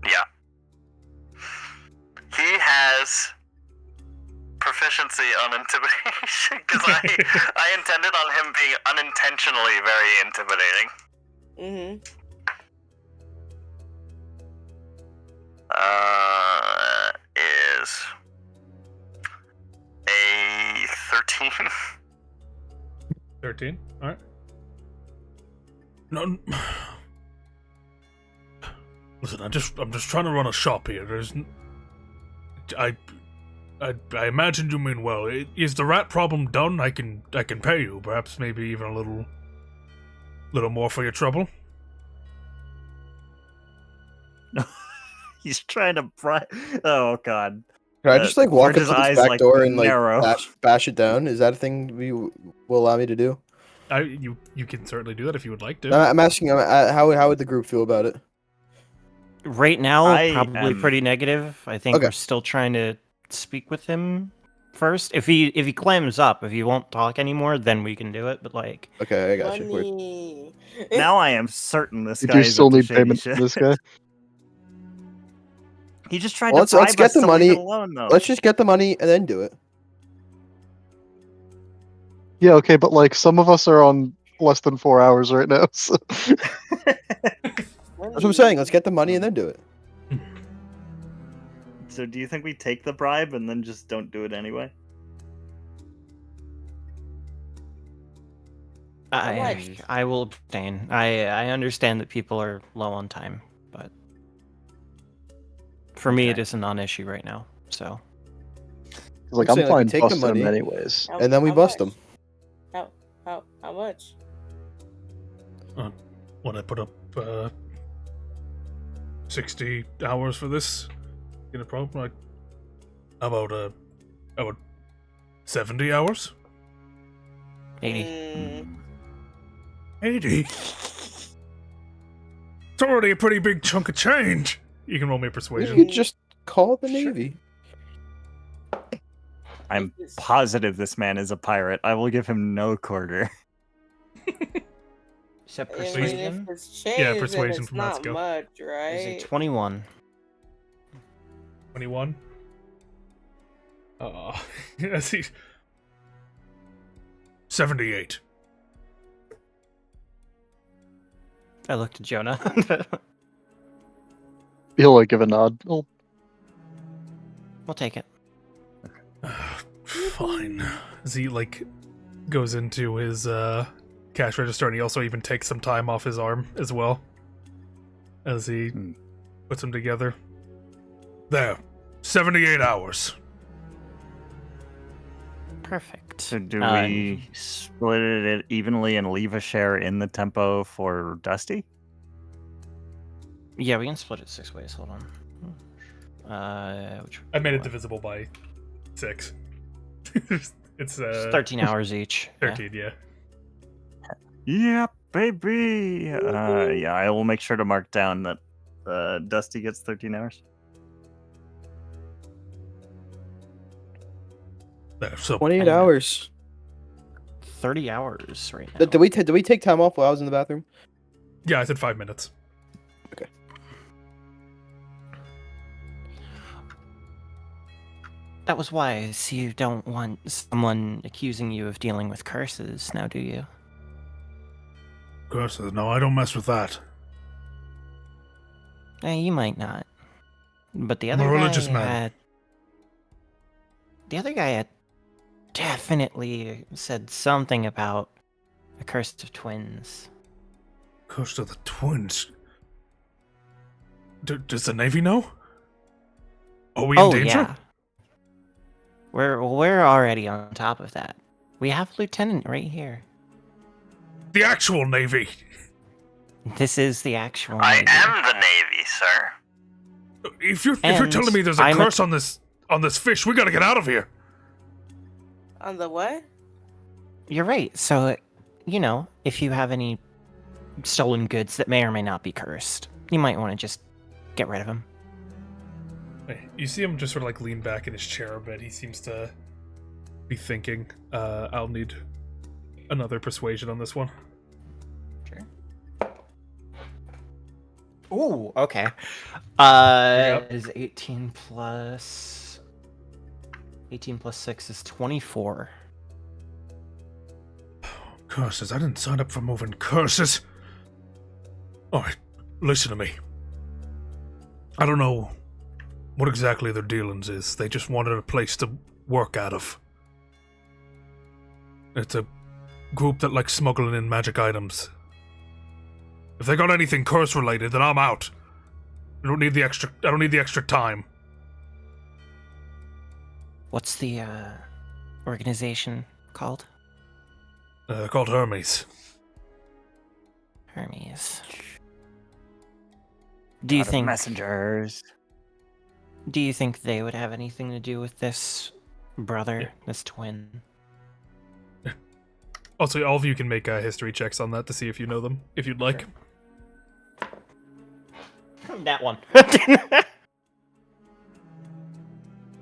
Yeah. He has proficiency on intimidation because I intended on him being unintentionally very intimidating. Is a 13. 13. All right. No. Listen, I'm just trying to run a shop here. I imagine you mean well. Is the rat problem done? I can pay you, perhaps maybe even a little more for your trouble. He's trying to Oh god. Can I just like walk up to this back door and narrow. like bash it down? Is that a thing you will allow me to do? You can certainly do that if you would like to. I'm asking how would the group feel about it? Right now, probably pretty negative. I think we're still trying to speak with him first. If he clams up, if he won't talk anymore, then we can do it. But like, okay, I got you. Now I am certain this You guy do is still up to need shady payment shit. from this guy. He just tried Well, to let's bribe get us the to money. leave it alone, though. Let's just get the money and then do it. Yeah, okay, but like some of us are on less than 4 hours right now. So. That's what I'm saying. Let's get the money and then do it. So do you think we take the bribe and then just don't do it anyway? I will abstain. I understand that people are low on time, but for me it is a non-issue right now. So, like, I'm I'm saying, fine we take the busting them money, anyways. and then we bust them. How much? When I put up 60 hours for this, get a problem? How about 70 hours? 80. Mm, 80. It's already a pretty big chunk of change. You can roll me a You persuasion. could just call the Navy. I'm positive this man is a pirate. I will give him no quarter. So I mean, if persuasion it's changed, Yeah, then persuasion it's from not Natsuko. much, is a right? 21. 21. I see. 78. I looked at Jonah. He'll like give a nod. Oh, We'll take it. Fine. Z like goes into his cash register, and he also even takes some time off his arm as well as he puts them together. There, 78 hours. Perfect. So do we split it evenly and leave a share in the tempo for Dusty? Yeah, we can split it 6 ways. Hold on. Which I made it one? divisible by 6. It's 13 hours each. Yeah. 13, yeah. Yeah, baby. Yeah, I will make sure to mark down that Dusty gets 13 hours. There, so 28 I know. hours. 30 hours right now. Did we take time off while I was in the bathroom? yeah, I said 5 minutes. That was wise. You don't want someone accusing you of dealing with curses, now do you? Curses, no, I don't mess with that. You might not. But the I'm other a guy religious man. had... The other guy had definitely said something about a curse of twins. Curse of the twins. Does the Navy know? Are we in danger? Yeah. We're already on top of that. We have a lieutenant right here. The actual Navy. This is the actual I Navy. am the Navy, sir. If you're And telling me there's a I'm a- curse on this fish, we gotta get out of here. On the what? You're right. So, you know, if you have any stolen goods that may or may not be cursed, you might want to just get rid of them. You see him just sort of like lean back in his chair a bit. He seems to be thinking. I'll need another persuasion on this one. Sure. Ooh, okay. Is 18 plus 6 is 24. Curses, I didn't sign up for moving curses. Alright, listen to me. I don't know what exactly their dealings is. They just wanted a place to work out of. It's a group that likes smuggling in magic items. If they got anything curse related, then I'm out. I don't need the extra time. What's the organization called? They're called Hermes. Hermes. Do you Lot of think messengers? Do you think they would have anything to do with this brother, this twin? Also, all of you can make history checks on that to see if you know them, if you'd like. That one.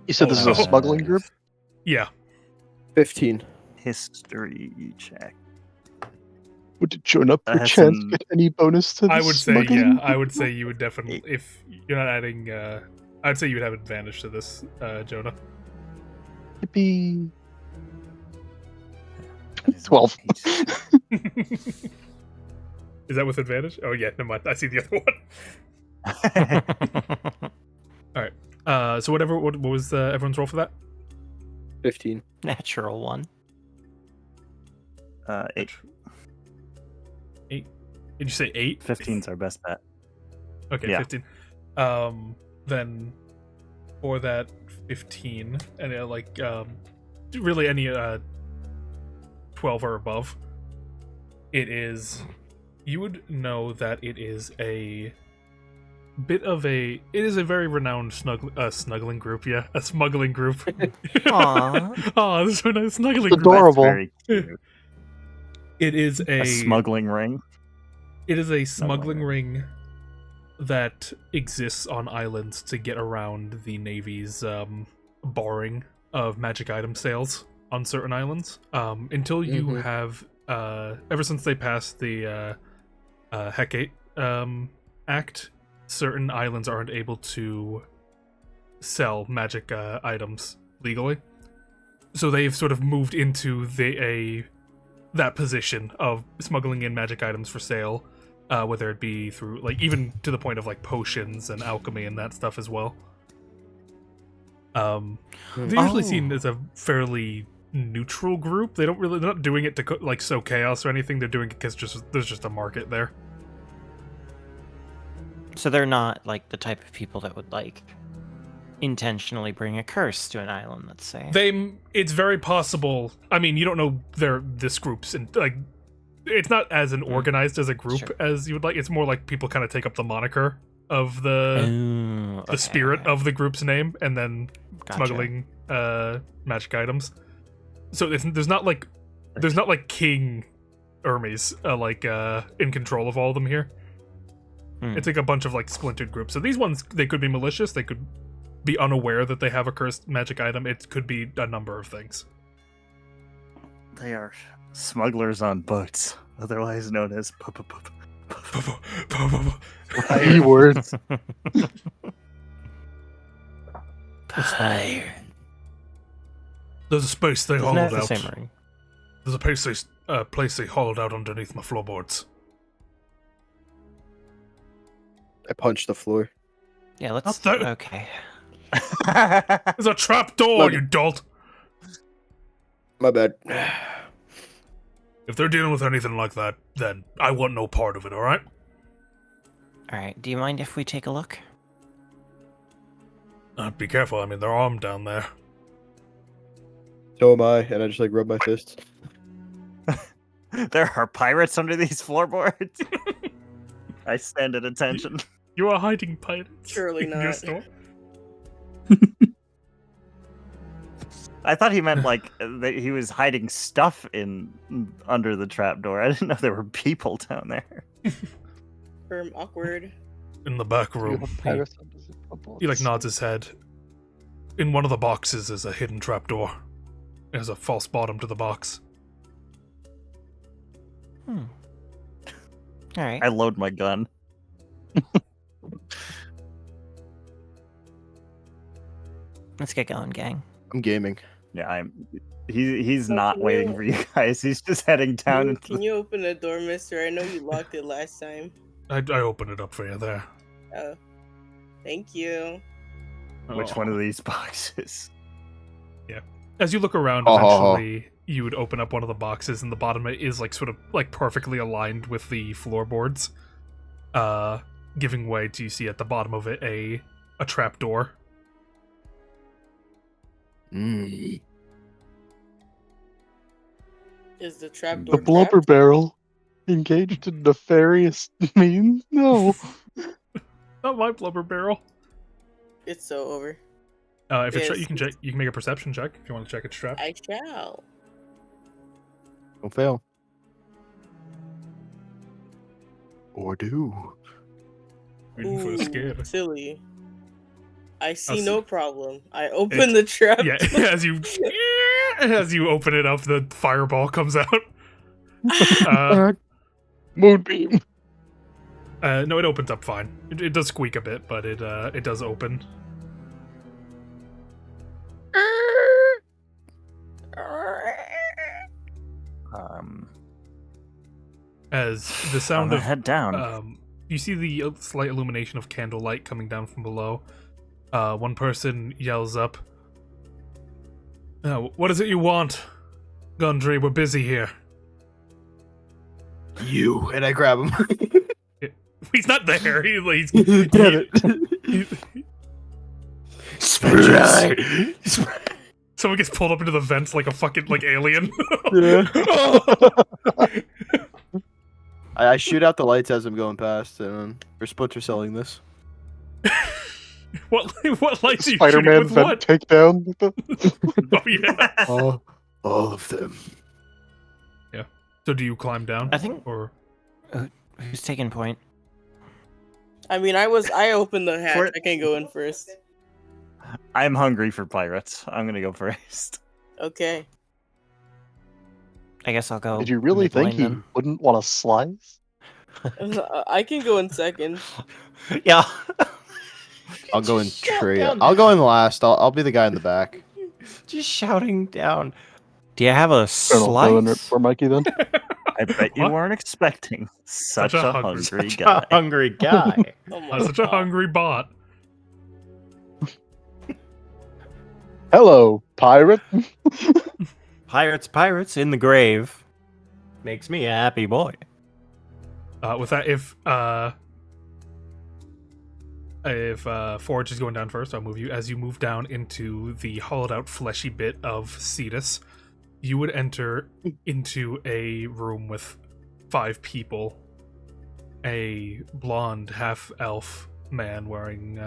you said this is a smuggling group? Yeah. 15. History check. Would Jonah That has perchance some- get any bonus to I this would say, smuggling? yeah. I would say you would definitely, if you're not adding, I'd say you would have advantage to this, Jonah. Yippee. That is 12. Is that with advantage? Oh yeah, never mind. I see the other one. Alright. So what was everyone's roll for that? 15. Natural one. 8. 8. Did you say 8? 15's our best bet. Okay, Yeah. 15. Then for that 15, and really any 12 or above, you would know that it is a very renowned snuggling group, yeah, a smuggling group. Aww. Oh, this is a nice snuggling It's group. adorable. Very cute. It is A smuggling ring. It is a smuggling ring that exists on islands to get around the Navy's barring of magic item sales on certain islands. Until you have, ever since they passed the Hecate Act, certain islands aren't able to sell magic items legally. So they've sort of moved into that position of smuggling in magic items for sale, whether it be through, like, even to the point of, like, potions and alchemy and that stuff as well. They're usually seen as a fairly neutral group. They're not doing it to, like, sow chaos or anything. They're doing it because there's just a market there. So they're not, like, the type of people that would, like, intentionally bring a curse to an island, let's say. It's very possible. I mean, you don't know this group's, and, like, it's not as organized as a group as you would like. It's more like people kind of take up the moniker of the spirit of the group's name, and then smuggling magic items. So there's not like King Hermes in control of all of them here. It's like a bunch of, like, splintered groups. So these ones, they could be malicious. They could be unaware that they have a cursed magic item. It could be a number of things. They are smugglers on boats, otherwise known as Keywords. Fire. There's a space they Isn't hollowed that the out. same ring? There's a place they hollowed out underneath my floorboards. I punched the floor. Yeah, let's. That- Okay. There's a trap door, Look. you dolt! My bad. If they're dealing with anything like that, then I want no part of it, alright? Alright, do you mind if we take a look? Be careful, I mean, they're armed down there. So am I, and I just, like, rub my fists. There are pirates under these floorboards. I stand at attention. You are hiding pirates. Surely in your not. store? I thought he meant, like, that he was hiding stuff under the trapdoor. I didn't know there were people down there. Awkward. In the back room. He, like, nods his head. In one of the boxes is a hidden trapdoor. There's a false bottom to the box. Alright. I load my gun. Let's get going, gang. I'm gaming. Yeah, he's not waiting for you guys. He's just heading down. Can you open the door, mister? I know you locked it last time. I opened it up for you there. Oh. Thank you. Which one of these boxes? As you look around, eventually you would open up one of the boxes, and the bottom is, like, sort of, like, perfectly aligned with the floorboards, giving way to, you see at the bottom of it a trap door. Mm. Is the trap door The blubber trapped? barrel engaged in nefarious means? No. Not my blubber barrel. It's so over. If it's Yes. you can make a perception check if you want to check its trap. I shall. Don't fail. Or do. Waiting for a scare. Silly. I see see. no problem. I open the trap. Yeah, as you open it up, the fireball comes out. Moonbeam. No, it opens up fine. It does squeak a bit, but it does open. As the sound of head down. you see the slight illumination of candlelight coming down from below. One person yells up, "What is it you want, Gundry? We're busy here." You. And I grab him. He's not there. He's Damn it. Someone gets pulled up into the vents like a fucking alien. Yeah. I shoot out the lights as I'm going past, and we're Splinter selling this. What lights are you shooting Spider-Man with? vent What? takedown. Oh yeah. All of them. So do you climb down? I think- Or Who's taking point? I mean, I opened the hatch. For- I can go in first. I'm hungry for pirates. I'm gonna go first. Okay. I guess I'll go. Did you really think mid-lane he then. wouldn't want to slice? I can go in second. Yeah. I'll go in Just shout tree. down. I'll go in last. I'll be the guy in the back. Just shouting down. Do you have a I'll go in slice? for Mikey then. I bet you What? weren't expecting such a a hungry- hungry Such guy. a hungry guy. Oh my such a God. hungry bot. Hello, pirate. Pirates in the grave. Makes me a happy boy. With that, if Forge is going down first, I'll move you. As you move down into the hollowed out fleshy bit of Cetus, you would enter into a room with 5 people. A blonde half-elf man wearing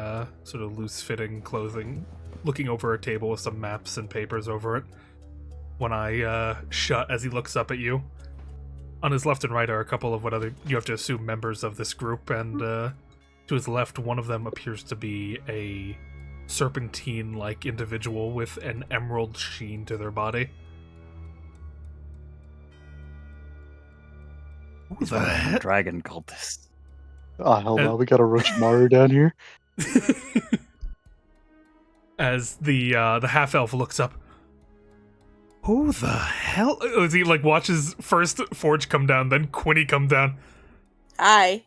sort of loose-fitting clothing, looking over a table with some maps and papers over it. When I shut as he looks up at you. On his left and right are a couple of you have to assume members of this group, and to his left, one of them appears to be a serpentine-like individual with an emerald sheen to their body. He's one of them dragon cultists. Oh, hell no, we got a Roshmaru down here. As the half-elf looks up. Who the hell? As he watches first Forge come down, then Quinny come down. Hi.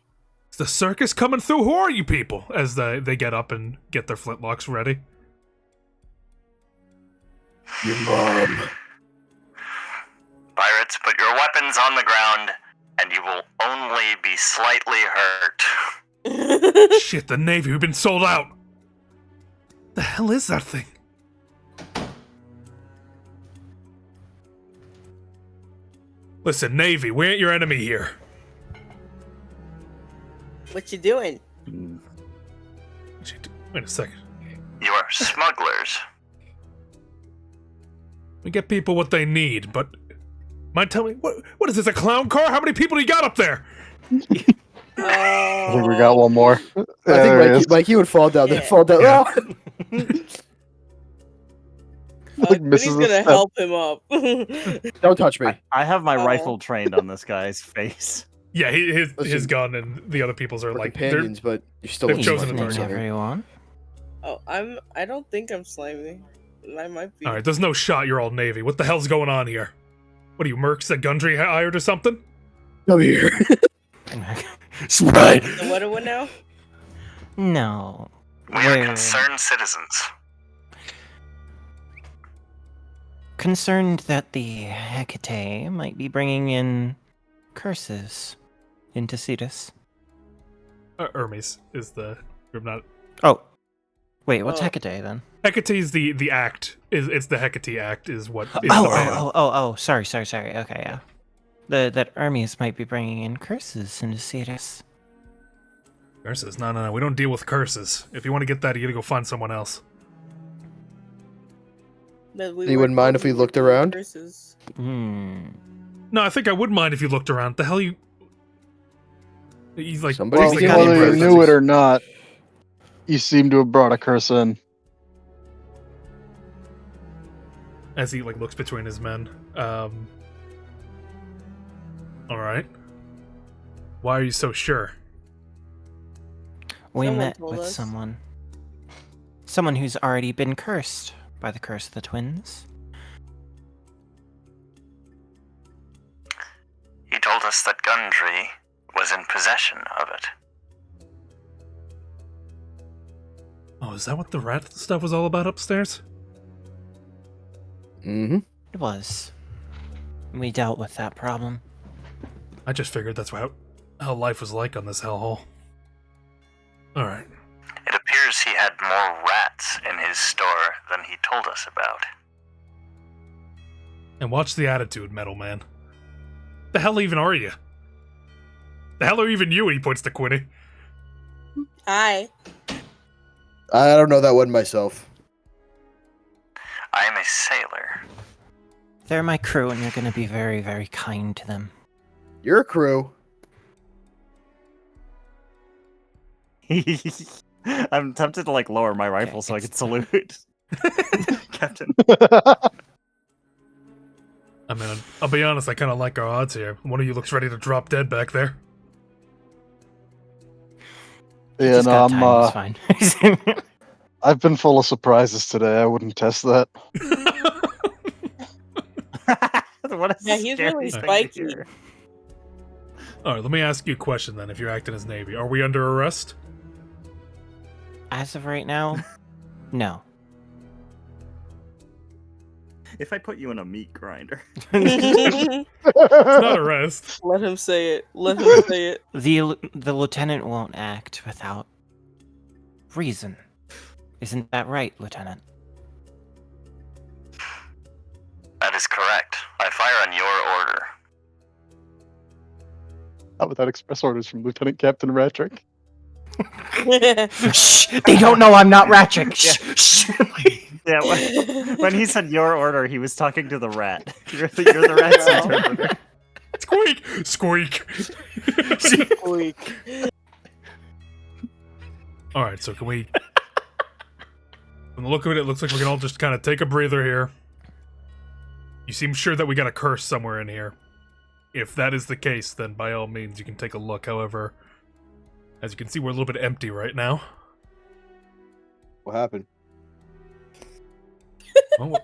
Is the circus coming through? Who are you people? As they get up and get their flintlocks ready. Your mom. Pirates, put your weapons on the ground, and you will only be slightly hurt. Shit, the Navy, we've been sold out. The hell is that thing? Listen, Navy, we ain't your enemy here. What you doing? Wait a second. You are smugglers. We get people what they need, but mind telling me, what is this, a clown car? How many people do you got up there? I think we got one more. I There he think is. Mikey would fall down. Yeah. Fall down. Yeah. Like Quinny's misses a gonna step. help him up. Don't touch me. I have my Oh. rifle trained on this guy's face. Yeah, his Listen, gun and the other people's are We're like companions, but you're still they've a chosen to smuggler, target so- everyone. Oh, I don't think I'm slimy. I might be. All right, there's no shot. You're all Navy. What the hell's going on here? What are you, mercs that Gundry hired or something? Come here. Right. The what one now? No. We are concerned citizens. Concerned that the Hecate might be bringing in curses into Cetus. Hermes is the group, not Oh. Wait, what's Oh. Hecate then? Hecate's the act. It's the Hecate Act is what is the Oh, sorry. Okay, yeah. That Hermes might be bringing in curses into Cetus. curses. No. We don't deal with curses. If you want to get that, you gotta go find someone else. That we You were wouldn't mind if we told looked were around? curses. No, I think I would mind if you looked around. The hell you? He's like, Somebody's he's the like, goddamn Whether you curses. knew it or not, you seem to have brought a curse in. as he looks between his men. All right. Why are you so sure? We Someone met told with us. someone who's already been cursed by the curse of the twins. He told us that Gundry was in possession of it. Oh, is that what the rat stuff was all about upstairs? Mm-hmm. It was. We dealt with that problem. I just figured that's how life was like on this hellhole. All right. It appears he had more rats in his store than he told us about. And watch the attitude, Metal Man. The hell even are you? The hell are even you? And he points to Quinny. Hi. I don't know that one myself. I am a sailor. They're my crew, and you're going to be very, very kind to them. You're a crew. I'm tempted to like lower my rifle so I it's can salute Captain. I mean, I'll be honest, I kind of like our odds here. One of you looks ready to drop dead back there. Yeah, Just no, got time, it's fine. I've been full of surprises today. I wouldn't test that. What a Yeah, he's scary really thing to spiky. hear. All right, let me ask you a question then. If you're acting as Navy, are we under arrest? As of right now, no. If I put you in a meat grinder. It's not arrest. Let him say it. Let him say it. The lieutenant won't act without reason. Isn't that right, Lieutenant? That is correct. I fire on your order. How about that express orders from Lieutenant Captain Ratrick? Shh! They don't know I'm not Ratchick. Shh! Yeah, when he said your order, he was talking to the rat. You're the rat's interpreter. Squeak! Squeak! Squeak. All right, so can we... From the look of it, it looks like we can all just kind of take a breather here. You seem sure that we got a curse somewhere in here. If that is the case, then by all means you can take a look. However, as you can see, we're a little bit empty right now. What happened? Well,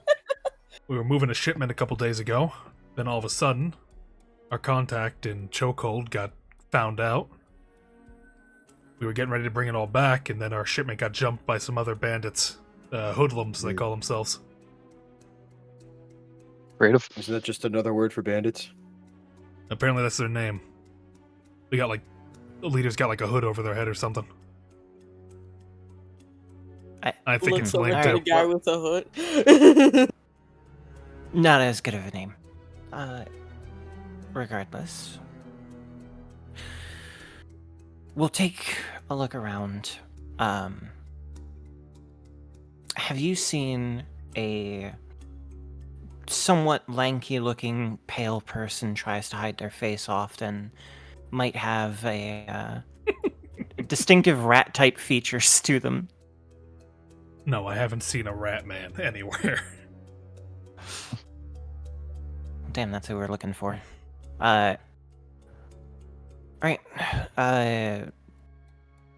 we were moving a shipment a couple days ago. Then all of a sudden, our contact in Chokehold got found out. We were getting ready to bring it all back, and then our shipment got jumped by some other bandits. Hoodlums, they call themselves. Creative. Isn't that just another word for bandits? Apparently that's their name. They got like... The leader's got like a hood over their head or something. I think Looks it's like linked a to... guy with a hood. Not as good of a name. Regardless. We'll take a look around. Have you seen a somewhat lanky-looking pale person tries to hide their face often? Might have a distinctive rat-type features to them. No, I haven't seen a rat man anywhere. Damn, that's who we're looking for. Right.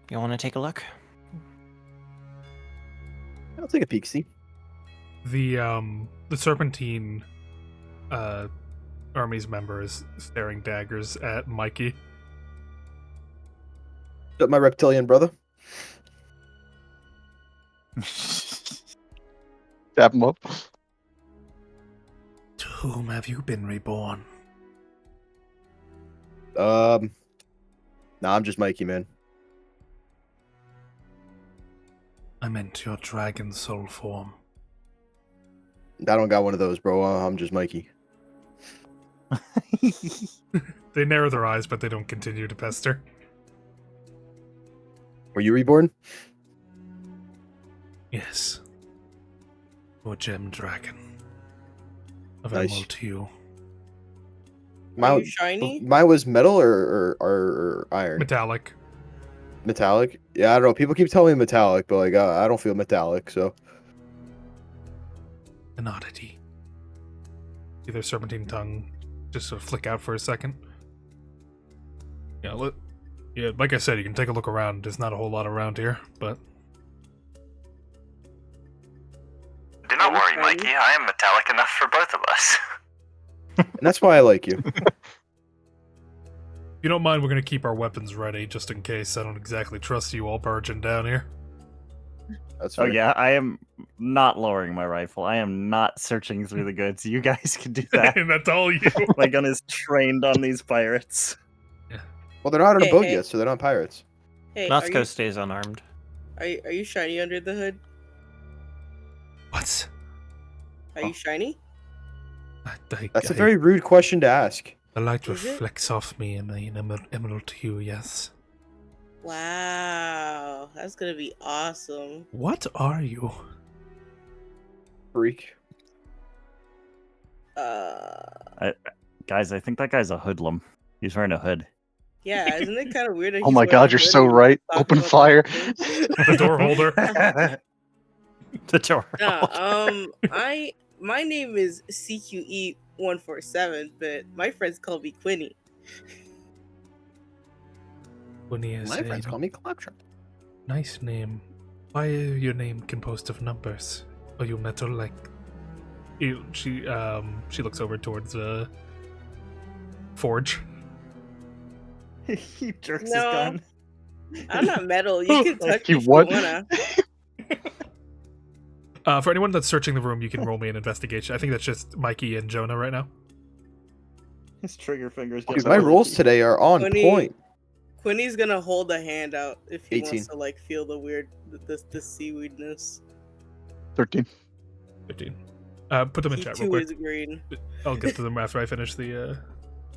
You want to take a look? I'll take a peek, see. The Serpentine army's member is staring daggers at Mikey. Is that my reptilian brother? Tap him up. To whom have you been reborn? Nah, I'm just Mikey, man. I meant your dragon soul form. I don't got one of those, bro. I'm just Mikey. They narrow their eyes, but they don't continue to pester. Were you reborn? Yes. Your gem dragon. Of Nice. emerald hue. Are you shiny? Mine was metal or iron? Metallic. Metallic? Yeah, I don't know. People keep telling me metallic, but like I don't feel metallic, so. An oddity. See their serpentine tongue just sort of flick out for a second. Yeah, yeah, like I said, you can take a look around. There's not a whole lot around here, but... Do not worry, Mikey. I am metallic enough for both of us. And that's why I like you. If you don't mind, we're gonna keep our weapons ready, just in case. I don't exactly trust you all barging down here. That's Oh fair. yeah, I am not lowering my rifle. I am not searching through the goods. You guys can do that. And that's all you. My gun is trained on these pirates. Well, they're not on a Hey, boat hey. yet, so they're not pirates. Hey, Natsuko stays unarmed. are you shiny under the hood? What? Are you shiny? That's a very rude question to ask. The light Is it? reflects off me in an emerald hue, yes. Wow, that's gonna be awesome. What are you? Freak. Guys, I think that guy's a hoodlum. He's wearing a hood. Yeah, isn't it kind of weird? That Oh he's my wearing god, a you're hood so and right. talking Open about fire. The door holder. The door. Nah, my name is CQE147, but my friends call me Quinny. Quinny is My a friends call me Claptrap. nice name. Why are your name composed of numbers? Are you metal like? She looks over towards Forge. He jerks his No. gun. I'm not metal. You can touch You me if what? you wanna. For anyone that's searching the room, you can roll me an investigation. I think that's just Mikey and Jonah right now. His trigger fingers. Because my rolls today are on point. Quinny's gonna hold a hand out if he 18. wants to like feel the weird, the seaweedness. 13. 15. Put them in He chat real too quick. is green. I'll get to them after I finish the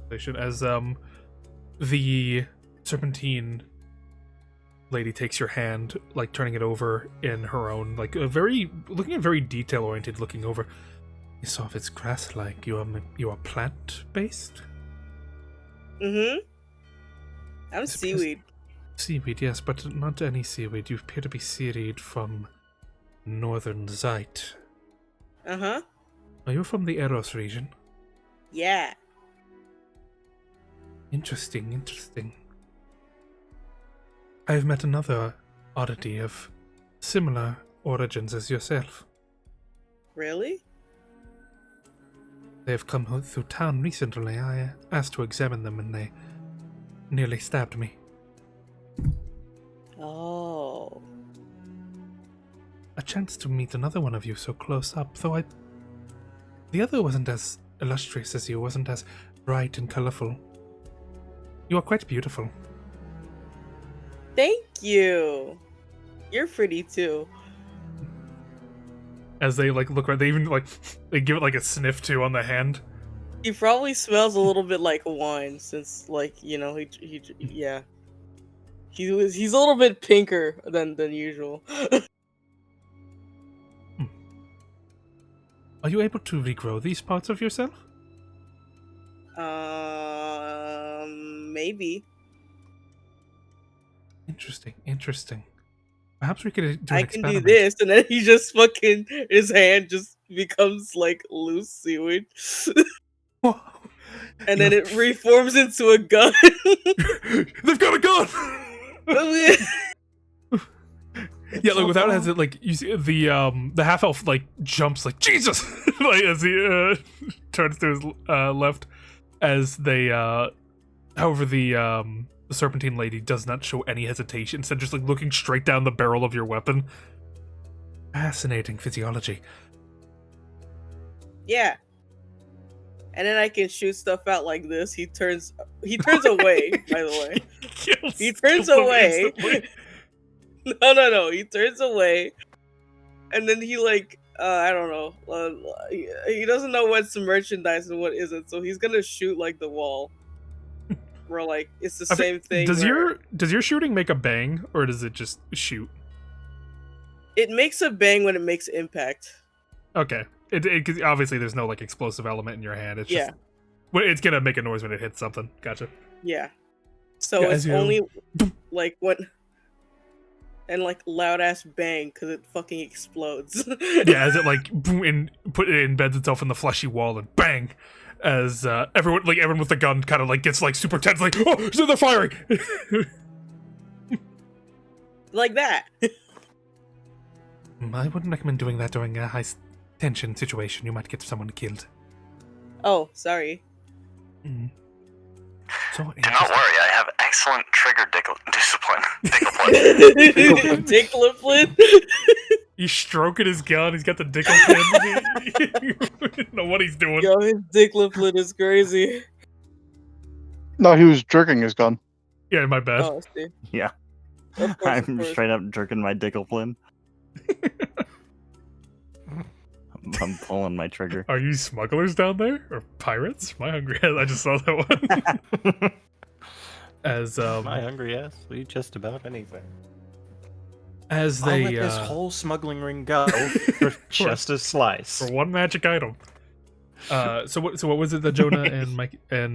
station. As the serpentine lady takes your hand, like turning it over in her own, like a looking at very detail oriented, looking over. I saw if it's grass like. You are plant based. Mm-hmm. I'm seaweed. Seaweed, yes, but not any seaweed. You appear to be seaweed from northern Zeit. Uh-huh. Are you from the Eros region? Yeah. Interesting. I've met another oddity of similar origins as yourself. Really? They have come through town recently. I asked to examine them and they nearly stabbed me. Oh. A chance to meet another one of you so close up, though the other wasn't as illustrious as you, wasn't as bright and colorful. You are quite beautiful. Thank you. You're pretty too. As they like look right, they even like they give it like a sniff too on the hand. He probably smells a little bit like wine, since like he yeah. He's a little bit pinker than usual. Are you able to regrow these parts of yourself? Maybe. Interesting. Perhaps we could do an I can experiment. do this, and then he just fucking his hand just becomes like loose seaweed, and then it reforms into a gun. They've got a gun. Yeah, like without hesitation, like you see the half elf like jumps like Jesus, like as he turns to his left, as they however the serpentine lady does not show any hesitation, instead just like looking straight down the barrel of your weapon. Fascinating physiology. Yeah. And then I can shoot stuff out like this. He turns away, by the way. He turns away. No. He turns away. And then he like I don't know. He doesn't know what's merchandise and what isn't, so he's gonna shoot like the wall. Where like it's the same thing. Does your shooting make a bang, or does it just shoot? It makes a bang when it makes impact. Okay. Cause obviously there's no like explosive element in your hand. It's just it's gonna make a noise when it hits something. Gotcha. Yeah. So it's only like when and like loud ass bang because it fucking explodes. Yeah, as it like boom embeds itself in the fleshy wall and bang, as everyone with the gun kind of like gets like super tense, like oh, so they're firing. Like that. I wouldn't recommend doing that during a high tension situation. You might get someone killed. Oh, sorry. So Do not worry, I have excellent trigger discipline. Discipline. He's stroking his gun. He's got the dickle pin. He doesn't know what he's doing. Yo, his discipline is crazy. No, he was jerking his gun. Yeah, my bad. Oh, see. Yeah. Of course, I'm straight up jerking my dickleplin. I'm pulling my trigger. Are you smugglers down there or pirates? My hungry ass. I just saw that one. As My hungry ass, will eat just about anything. As I'll they let this whole smuggling ring go for just a slice. for one magic item. So what was it that Jonah and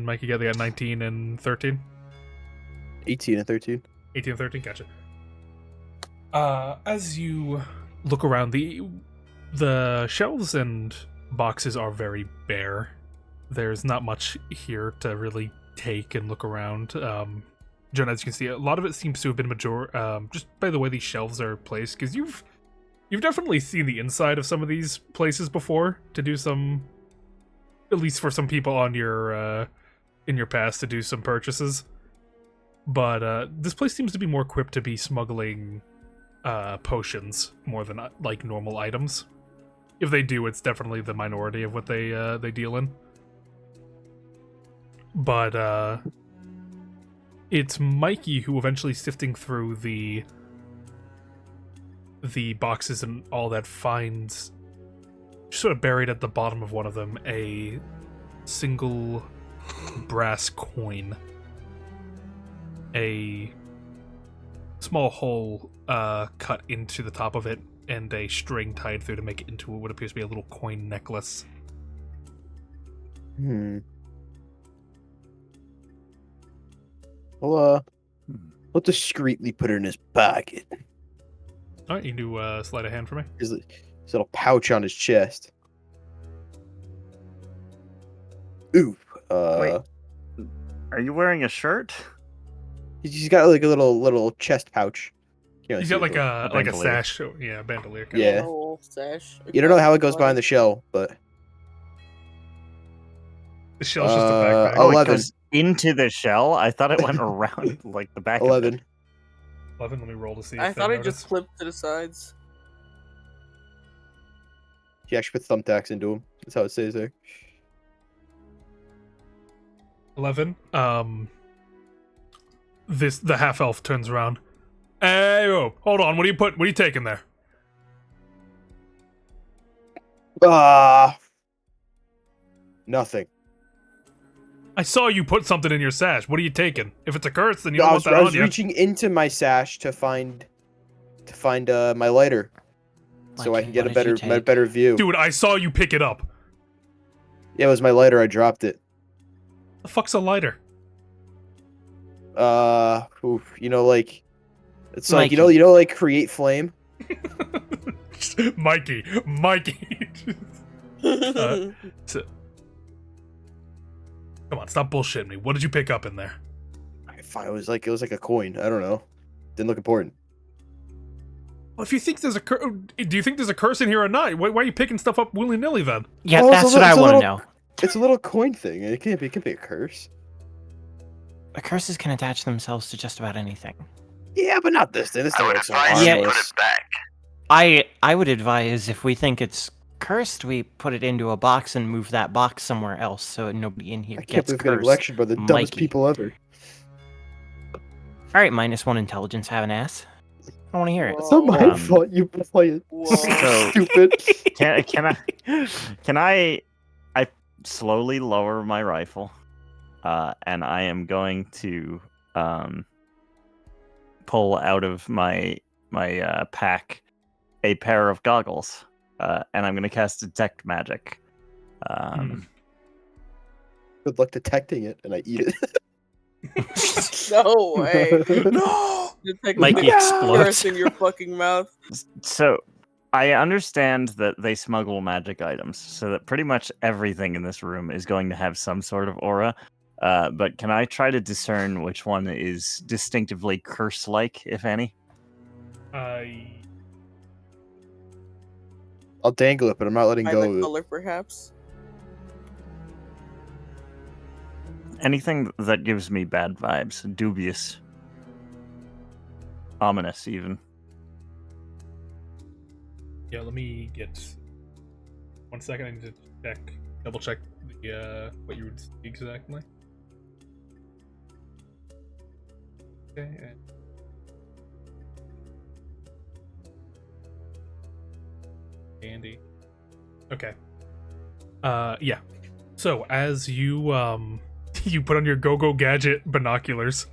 Mikey got? They got 19 and 13? 18 and 13. 18 and 13, gotcha. As you look around, the shelves and boxes are very bare. There's not much here to really take and look around. Jonah, as you can see, a lot of it seems to have been just by the way these shelves are placed, because you've definitely seen the inside of some of these places before to do some, at least for some people on your in your past, to do some purchases. But this place seems to be more equipped to be smuggling potions more than like normal items. If they do, it's definitely the minority of what they deal in. But it's Mikey who eventually, sifting through the boxes and all that, finds, sort of buried at the bottom of one of them, a single brass coin. A small hole cut into the top of it, and a string tied through to make it into what appears to be a little coin necklace. Well, we'll discreetly put it in his pocket. Alright, you can do sleight of hand for me. His little pouch on his chest. Ooh. Wait. Are you wearing a shirt? He's got like a little chest pouch. He's got like a bandolier. sash. Yeah, bandolier. Kind Yeah. Oh, sash. You don't know how it goes behind the shell, but The shell's just a backpack. Oh, it 11. goes into the shell? I thought it went around like the back of 11. it. 11. Let me roll to see. I if thought they it just notice. flipped to the sides. He actually put thumbtacks into him. That's how it says there. 11. The half elf turns around. Hey, oh, hold on. What are you taking there? Nothing. I saw you put something in your sash. What are you taking? If it's a curse, then you No, don't I want was, that I on was you. reaching into my sash to find my lighter, so I can get a better view. Dude, I saw you pick it up. Yeah, it was my lighter. I dropped it. The fuck's a lighter? Like, it's like Mikey. like create flame. Mikey. So- come on, stop bullshitting me. What did you pick up in there? Fine, it was like a coin. I don't know. Didn't look important. Well, if you think there's do you think there's a curse in here or not? Why are you picking stuff up willy nilly then? Yeah, Well, it's that's a what I little- want it's to a know. It's a little coin thing. It can be a curse. The curses can attach themselves to just about anything. Yeah, but not this thing. This I thing would looks so advise you harmless. put it back. I would advise, if we think it's cursed, we put it into a box and move that box somewhere else so nobody in here I can't gets believe I'm getting cursed. lectured by the dumbest Mikey. people ever. All right, -1 intelligence. Have an ass. I want to hear it. It's not my Um, fault. You play it Whoa. stupid. Can I slowly lower my rifle, and I am going to pull out of my pack a pair of goggles, and I'm going to cast detect magic. Good luck detecting it, and I eat it. No way. No! Detect Mikey the explodes. curse in your fucking mouth. So I understand that they smuggle magic items, so that pretty much everything in this room is going to have some sort of aura. But can I try to discern which one is distinctively curse-like, if any? I'll dangle it, but I'm not letting By go the of it. color, perhaps. Anything that gives me bad vibes, dubious, ominous, even. Yeah, let me get 1 second. I need to double check the what you would see exactly. Okay. Andy. Okay. Yeah. So as you you put on your go-go gadget binoculars,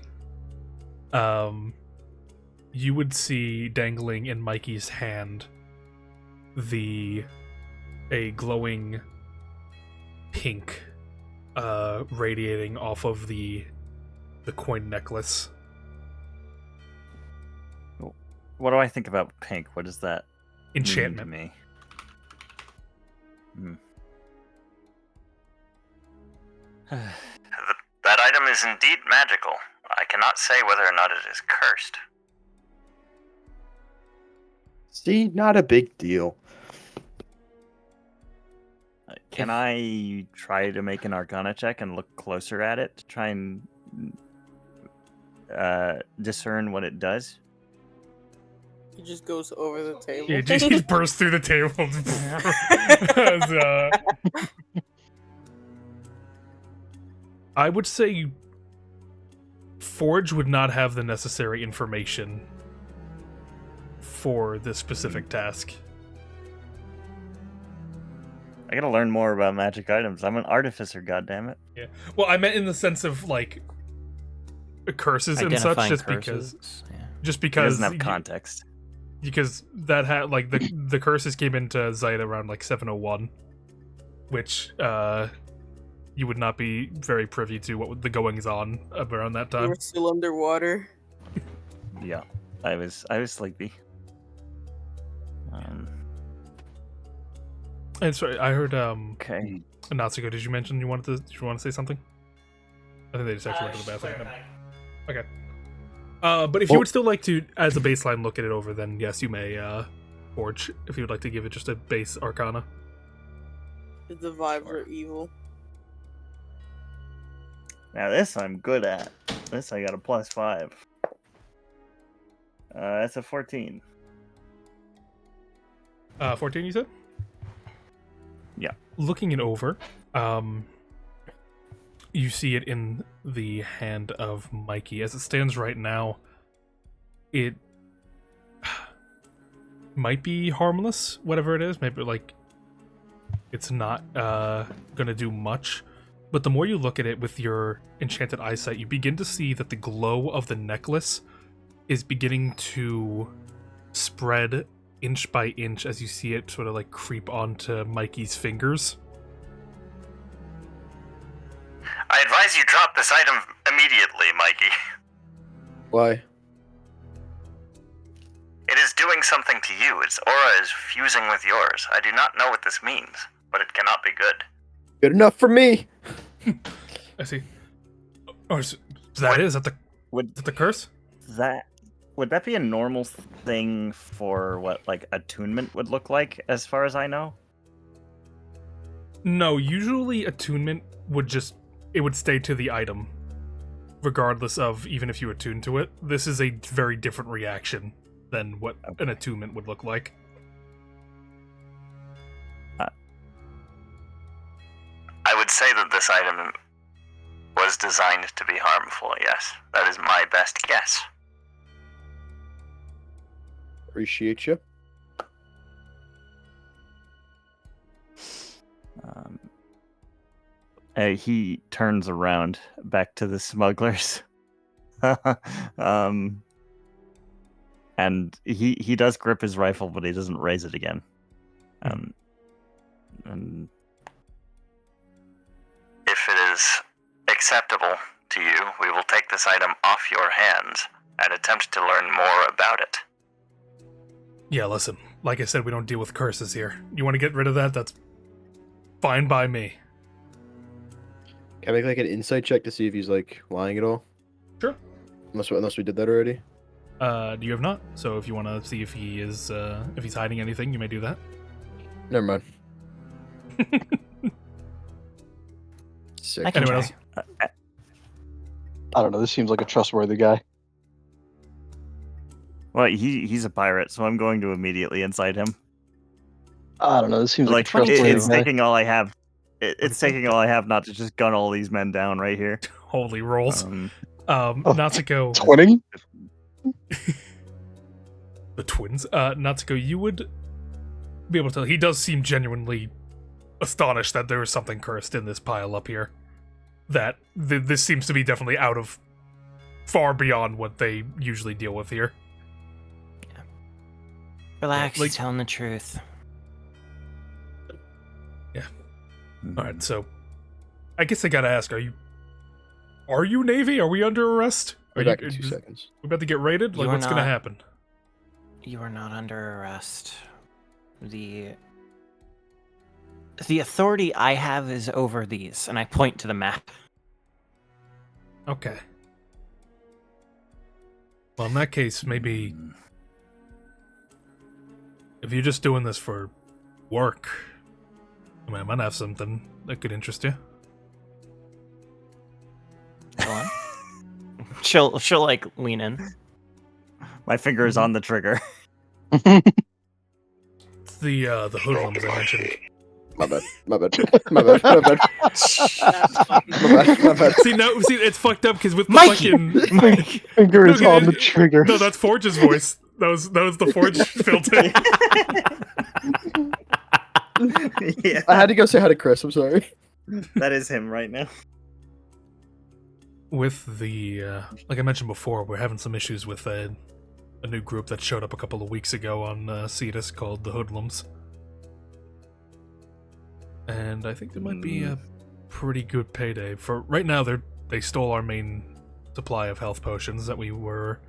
you would see dangling in Mikey's hand a glowing pink radiating off of the coin necklace. What do I think about pink? What does that Enchantment. mean to me? That item is indeed magical. I cannot say whether or not it is cursed. See, not a big deal. Can I try to make an Arcana check and look closer at it to try and discern what it does? He just goes over the table. Yeah, he bursts through the table. I would say Forge would not have the necessary information for this specific task. I gotta learn more about magic items. I'm an artificer, goddammit. Yeah. Well, I meant in the sense of like curses and such, Identifying just curses. just It because doesn't have context. because that had like the curses came into Zite around like 701, which you would not be very privy to what the goings on around that You time. were still underwater. Yeah, I was sleepy. And sorry, I heard Okay. Natsuko, did you mention you want to say something? I think they just actually went to the bathroom. Okay. But if you would still like to, as a baseline, look at it over, then yes, you may, Forge, if you would like to give it just a base Arcana. The vibes are evil. Now this I'm good at. This I got a +5. That's a 14. 14, you said? Yeah. Looking it over, you see it in the hand of Mikey. As it stands right now, it might be harmless, whatever it is. Maybe, like, it's not gonna do much. But the more you look at it with your enchanted eyesight, you begin to see that the glow of the necklace is beginning to spread inch by inch as you see it sort of like creep onto Mikey's fingers. I advise you drop this item immediately, Mikey. Why? It is doing something to you. Its aura is fusing with yours. I do not know what this means, but it cannot be good. Good enough for me. I see. Oh, is that it? Is that the curse? Would that be a normal thing for what like attunement would look like, as far as I know? No, usually attunement would stay to the item, regardless of even if you attune to it. This is a very different reaction than what an attunement would look like. I would say that this item was designed to be harmful, yes. That is my best guess. Appreciate you. He turns around back to the smugglers. And he does grip his rifle, but he doesn't raise it again. And If it is acceptable to you, we will take this item off your hands and attempt to learn more about it. Yeah, listen, like I said, we don't deal with curses here. You want to get rid of that? That's fine by me. Can I make like an insight check to see if he's like lying at all? Sure. Unless we did that already. You have not. So if you want to see if he is, if he's hiding anything, you may do that. Never mind. Sick. I can Anyone try. else? I don't know. This seems like a trustworthy guy. well, he's a pirate, so I'm going to immediately incite him. I don't know. This seems like a Like trustworthy it's guy. taking all I have. It's taking all I have not to just gun all these men down right here. Holy rolls. Oh, Natsuko. Twinning? The twins. Natsuko, you would be able to tell. He does seem genuinely astonished that there is something cursed in this pile up here. That this seems to be definitely out of far beyond what they usually deal with here. Relax, Like- he's telling the truth. Alright, so I guess I gotta ask: Are you Navy? Are we under arrest? I'll be back in 2 seconds. We about to get raided? Like, You are what's gonna not. happen? You are not under arrest. The authority I have is over these, and I point to the map. Okay. Well, in that case, maybe if you're just doing this for work, I mean, I might have something that could interest you. Go on. She'll like lean in. My finger is on the trigger. It's the hoodlums I mentioned. My bad. My bad. My bad. My bad. That's fucking My bad. My bad. See, it's fucked up because with the Mikey! fucking Finger is No, on the trigger. no, that's Forge's voice. That was the Forge filter. Yeah, I had to go say hi to Chris. I'm sorry. that is him right now. With the like I mentioned before, we're having some issues with a new group that showed up a couple of weeks ago on Cetus called the Hoodlums. And I think there might be a pretty good payday. For right now, they stole our main supply of health potions that we were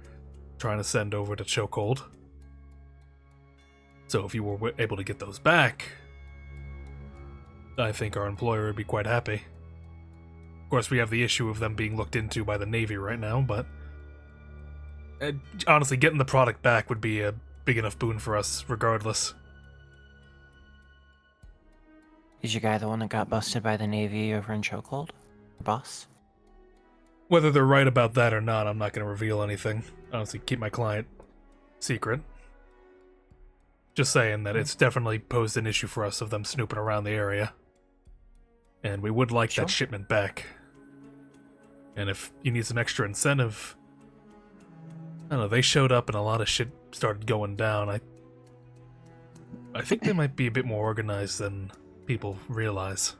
trying to send over to Chokehold. So if you were able to get those back, I think our employer would be quite happy. Of course, we have the issue of them being looked into by the Navy right now, but honestly, getting the product back would be a big enough boon for us regardless. Is your guy the one that got busted by the Navy over in Chokehold? Boss? Whether they're right about that or not, I'm not going to reveal anything. Honestly, keep my client secret. Just saying that it's definitely posed an issue for us of them snooping around the area. And we would like that shipment back. And if you need some extra incentive, I don't know, they showed up and a lot of shit started going down. I think they might be a bit more organized than people realize.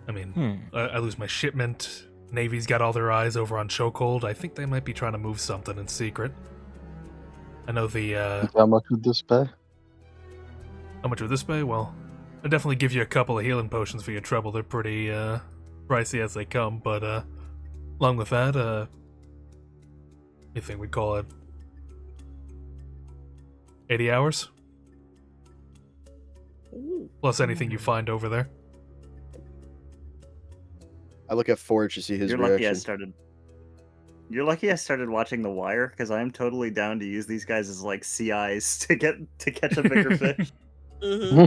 I mean, I lose my shipment. Navy's got all their eyes over on Chokehold. I think they might be trying to move something in secret. I know the, How much would this pay? How much would this pay? Well, I'll definitely give you a couple of healing potions for your trouble. They're pretty, pricey as they come, but, along with that, you think we'd call it 80 hours? Plus anything you find over there. I look at Forge to see his You're reaction. lucky I started watching The Wire, because I'm totally down to use these guys as like CIs to catch a bigger fish. Mhm.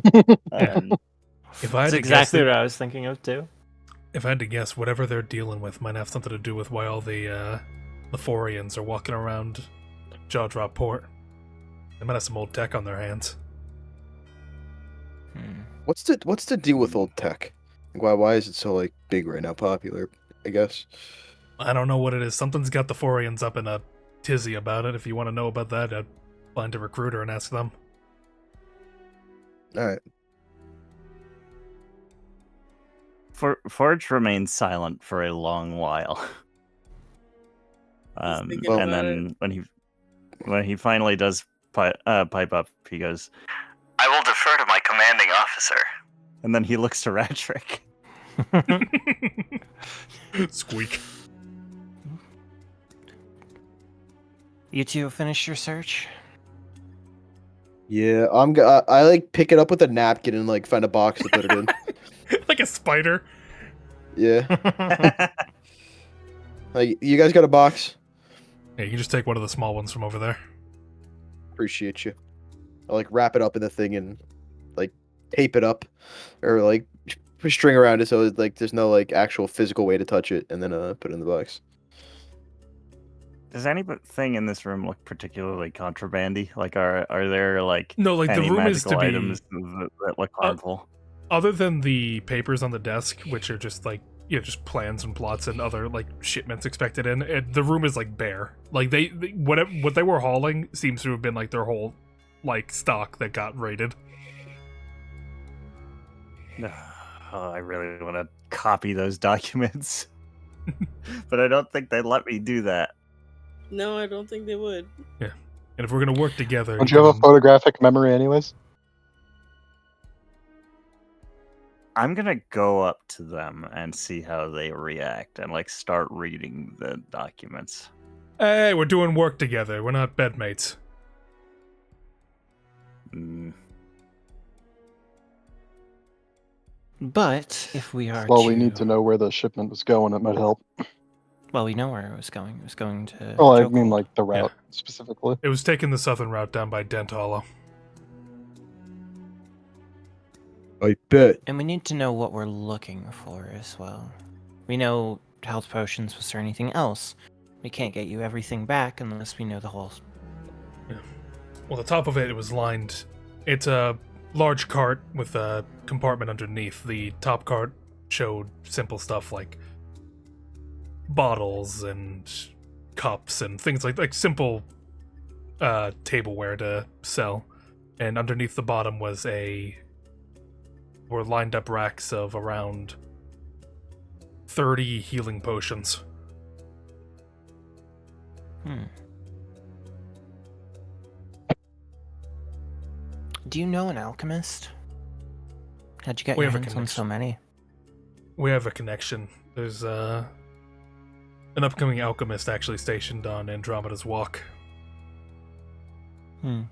If I had That's to exactly guess, what I was thinking of too. if I had to guess, whatever they're dealing with might have something to do with why all the Leforians are walking around Jaw Drop Port. They might have some old tech on their hands. What's the deal with old tech? Like, why is it so like big right now, popular? I guess. I don't know what it is. Something's got the Leforians up in a tizzy about it. If you want to know about that, I'd find a recruiter and ask them. All right. Forge remains silent for a long while. thinking well- And about then when he finally does pipe up, he goes, I will defer to my commanding officer. and then he looks to Ratrick. Squeak. You two finished your search? Yeah, I like pick it up with a napkin and like find a box to put it in. Like a spider. Yeah. Like, you guys got a box? Yeah, you can just take one of the small ones from over there. Appreciate you. I like wrap it up in the thing and like tape it up, or like put string around it so it's, like there's no like actual physical way to touch it, and then put it in the box. Does anything in this room look particularly contrabandy? Like, are there like No, like the any room is to magical be items that look harmful? other than the papers on the desk, which are just like just plans and plots and other like shipments expected in. The room is like bare. Like what they were hauling seems to have been like their whole like stock that got raided. Oh, I really want to copy those documents, but I don't think they'd let me do that. No, I don't think they would. And if we're gonna work together, Don't you have a photographic memory, anyways? I'm gonna go up to them and see how they react and like start reading the documents. Hey, we're doing work together. We're not bedmates. Mm. But if we are Well, we need to know where the shipment was going. It might help. Well, we know where it was going. It was going to. Oh, I mean, Jokehold. like the route specifically. It was taking the southern route down by Dent Hollow. I bet. And we need to know what we're looking for as well. We know health potions. Was there anything else? We can't get you everything back unless we know the whole. Well, the top of it was lined. It's a large cart with a compartment underneath. The top cart showed simple stuff like bottles and cups and things like simple tableware to sell. And underneath the bottom were lined up racks of around 30 healing potions. Do you know an alchemist? How'd you get We your have a hands on so many? We have a connection. There's an upcoming alchemist actually stationed on Andromeda's Walk. Alright.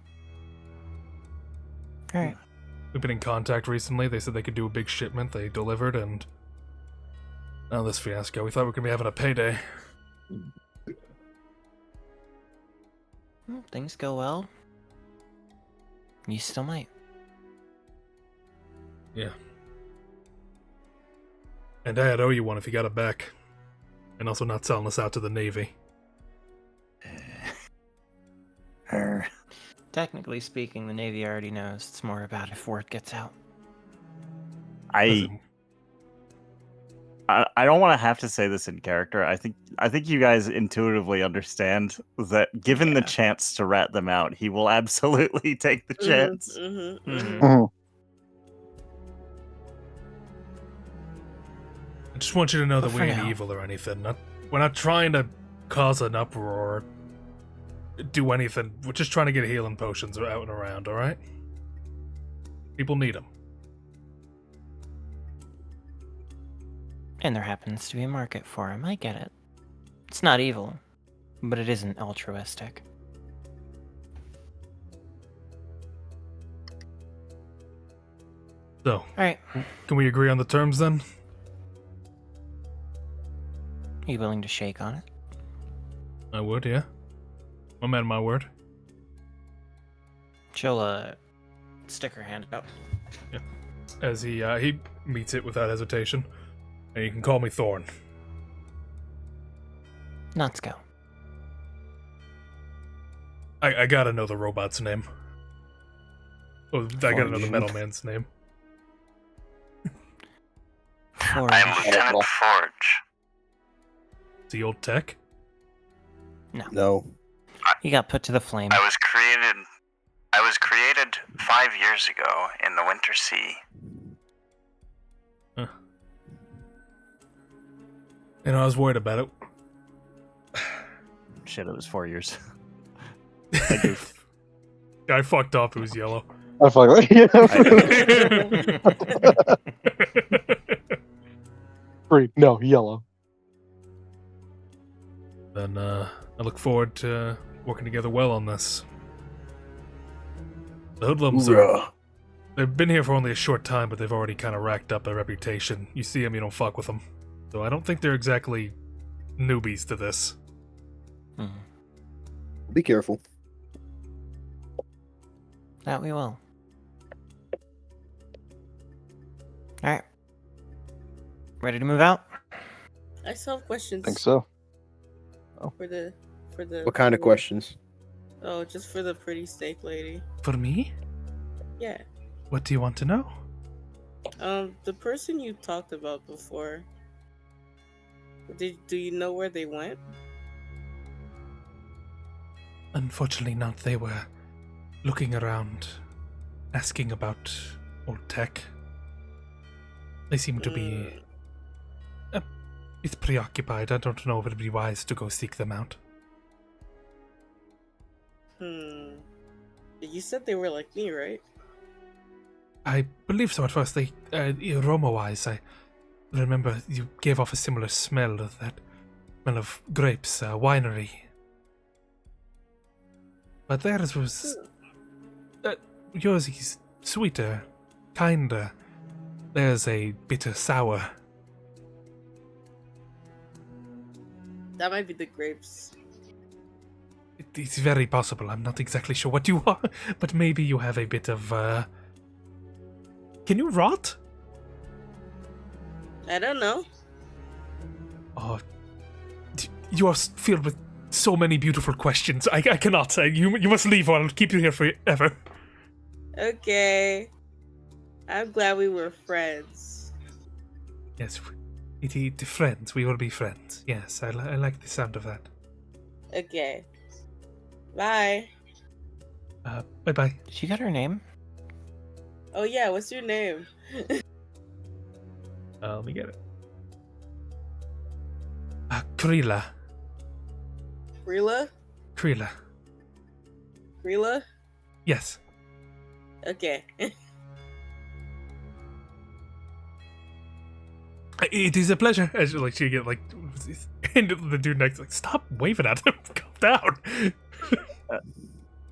We've been in contact recently. They said they could do a big shipment. They delivered, and now this fiasco. We thought we were going to be having a payday. Things go well. You still might. Yeah. And I'd owe you one if you got it back. And also not selling us out to the Navy. Technically speaking, the Navy already knows. It's more about if word gets out. I don't want to have to say this in character. I think you guys intuitively understand that given the chance to rat them out, he will absolutely take the chance. I just want you to know that But we for ain't now. evil or anything. We're not trying to cause an uproar or do anything. We're just trying to get healing potions out and around, alright? People need them. And there happens to be a market for him. I get it. It's not evil, but it isn't altruistic. So, Alright. can we agree on the terms then? Are you willing to shake on it? I would, yeah. I'm man of my word. She'll, stick her hand out. As he meets it without hesitation. And you can call me Thorn. Let's go. I gotta know the robot's name. Oh, I gotta know the metal man's name. Forge. I am Lieutenant Forge. The old tech? No. He got put to the flame. I was created 5 years ago in the Winter Sea. Huh. You know, I was worried about it. Shit, it was 4 years. I fucked up. It was yellow. I fuck yeah. Green, no, yellow. Then I look forward to working together well on this. The hoodlums they've been here for only a short time, but they've already kind of racked up a reputation. You see them, you don't fuck with them. So I don't think they're exactly newbies to this. Be careful. That we will. Alright. Ready to move out? I still have questions. Think so. For the What kind of questions? Oh, just for the pretty snake lady. For me? Yeah. What do you want to know? The person you talked about before. Do you know where they went? Unfortunately not. They were looking around, asking about old tech. They seem to be a bit preoccupied. I don't know if it'd be wise to go seek them out. You said they were like me, right? I believe so at first. Aroma-wise, I remember you gave off a similar smell of that smell of grapes, winery. But theirs was... yours is sweeter, kinder. There's a bitter sour. That might be the grapes. It's very possible. I'm not exactly sure what you are, but maybe you have a bit of, Can you rot? I don't know. Oh, you are filled with so many beautiful questions. I cannot. You must leave or I'll keep you here forever. Okay. I'm glad we were friends. Yes, friends. We will be friends. Yes, I like the sound of that. Okay. Bye. Bye-bye. Did you get her name? Oh yeah, what's your name? Let me get it. Krila. Rila? Krila. Rila? Yes. Okay. It is a pleasure. As like she get like, and the dude next like, stop waving at him. Calm down.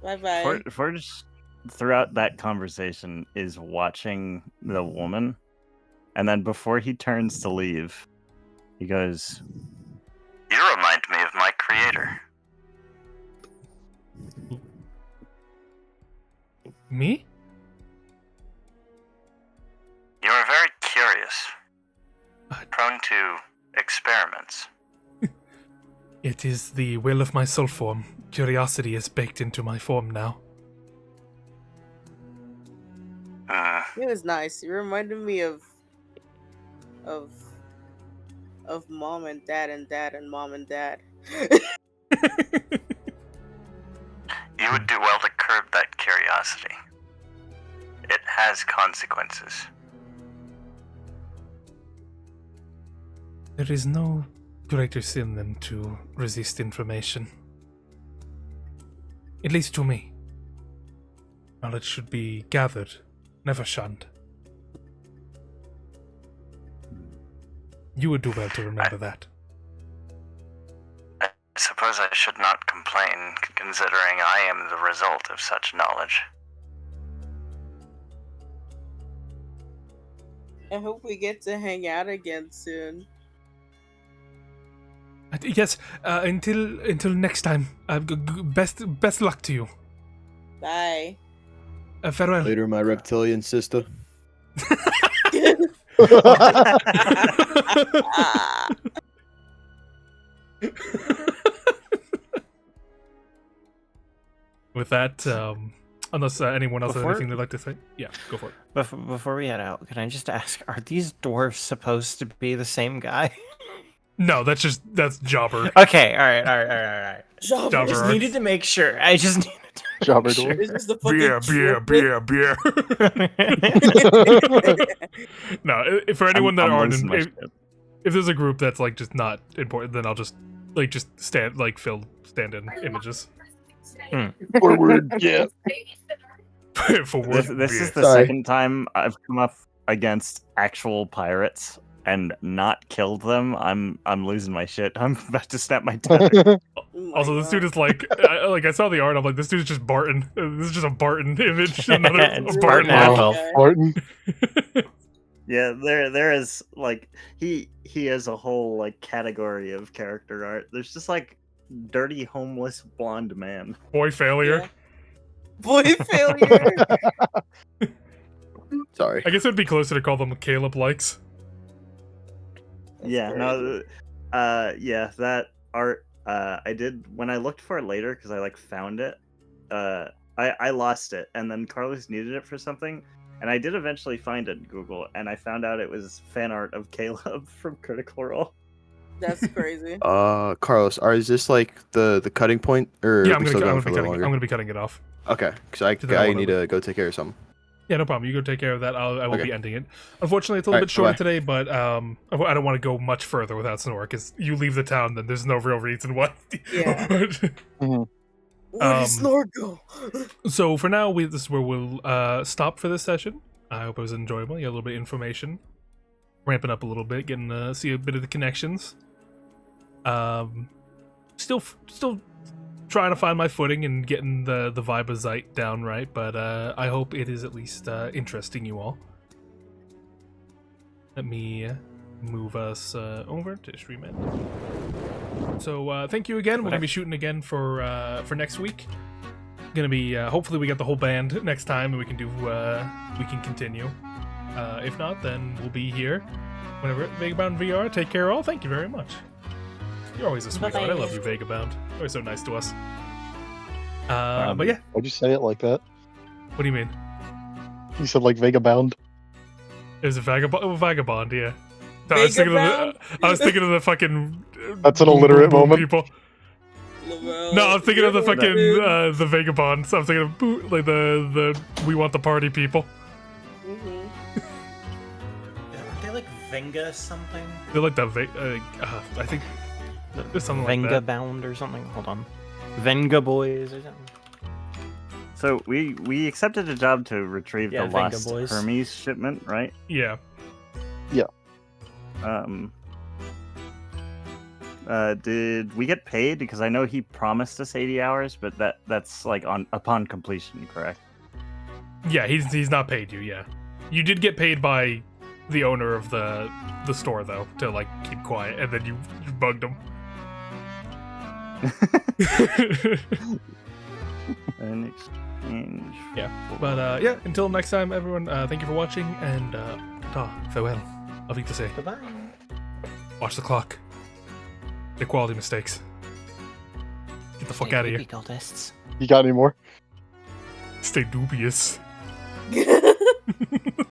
Bye-bye. Forge, throughout that conversation, is watching the woman, and then before he turns to leave, he goes, You remind me of my creator. Me? You are very curious, prone to experiments. It is the will of my soul form. Curiosity is baked into my form now. It was nice. You reminded me of mom and dad and mom and dad. You would do well to curb that curiosity. It has consequences. There is no greater sin than to resist information. At least to me. Knowledge should be gathered, never shunned. You would do well to remember that. I suppose I should not complain, considering I am the result of such knowledge. I hope we get to hang out again soon. Yes, until next time. Best luck to you. Bye. Farewell. Later, my reptilian sister. With that, unless anyone else has Before- anything they'd like to say, yeah, go for it. Before we head out, can I just ask, are these dwarves supposed to be the same guy? No, that's Jobber. Okay, all right. Jobber. Jobber. Just needed to make sure. I just needed to Jobber make sure. door. It's just the fucking Beer. No, for anyone that I'm aren't, losing my if shit. there's a group that's like just not important, then I'll just stand in images. Forward, yeah. For This beer. is the Sorry. second time I've come up against actual pirates and not killed them. I'm losing my shit. I'm about to snap my tongue. Oh my Also, this God. dude is like, I saw the art. I'm like, this dude is just Barton. This is just a Barton image. Another It's a Barton Barton. Half-Elf. Okay. Barton. Yeah, there is like he has a whole like category of character art. There's just like dirty homeless blonde man. Boy failure. Yeah. Boy failure. Sorry. I guess it would be closer to call them Caleb likes. Yeah, no, yeah, that art. I did when I looked for it later because I like found it. I lost it, and then Carlos needed it for something, and I did eventually find it in Google, and I found out it was fan art of Caleb from Critical Role. That's crazy. Carlos, is this like the cutting point, or Yeah, are I'm we still gonna going for a little longer? be cutting it off. Okay, because then I I wanna- need to go take care of something. Yeah, no problem. You go take care of that. I won't Okay. be ending it. Unfortunately, it's a little Alright, bit shorter bye-bye. today, but I don't want to go much further without Snore, because you leave the town, then there's no real reason why. Yeah. Where Um, did Snore go? So for now, this is where we'll stop for this session. I hope it was enjoyable. You got a little bit of information, ramping up a little bit, getting to see a bit of the connections. Still trying to find my footing and getting the vibe of Zeit down right, but I hope it is at least interesting you all. Let me move us over to stream it. So thank you again. We're gonna be shooting again for next week. Gonna be hopefully we get the whole band next time and we can continue. If not, then we'll be here whenever Vagabond VR. Take care all. Thank you very much. You're always a sweetheart. I love you, Vagabond. You're always so nice to us. But yeah. Why'd you say it like that? What do you mean? You said like Vagabond. It was a vagabond. Oh, vagabond, yeah. No, I was thinking of the fucking. That's an illiterate moment. People. No, I'm thinking of the fucking the vagabonds. I'm thinking of like the we want the party people. Aren't they like Venga something? They're like the I think there's something Venga like that. Bound or something. Hold on, Venga Boys or something. So we accepted a job to retrieve the Venga lost Boys. Hermes shipment, right? Yeah. Did we get paid? Because I know he promised us 80 hours, but that's like upon completion, correct? Yeah, he's not paid you. Yeah, you did get paid by the owner of the store though to like keep quiet, and then you bugged him. In exchange. Yeah, but yeah. Until next time, everyone. Thank you for watching, and farewell. Auf Wiedersehen. Bye bye. Watch the clock. The quality mistakes. Get the fuck out of here. Cultists. You got any more? Stay dubious.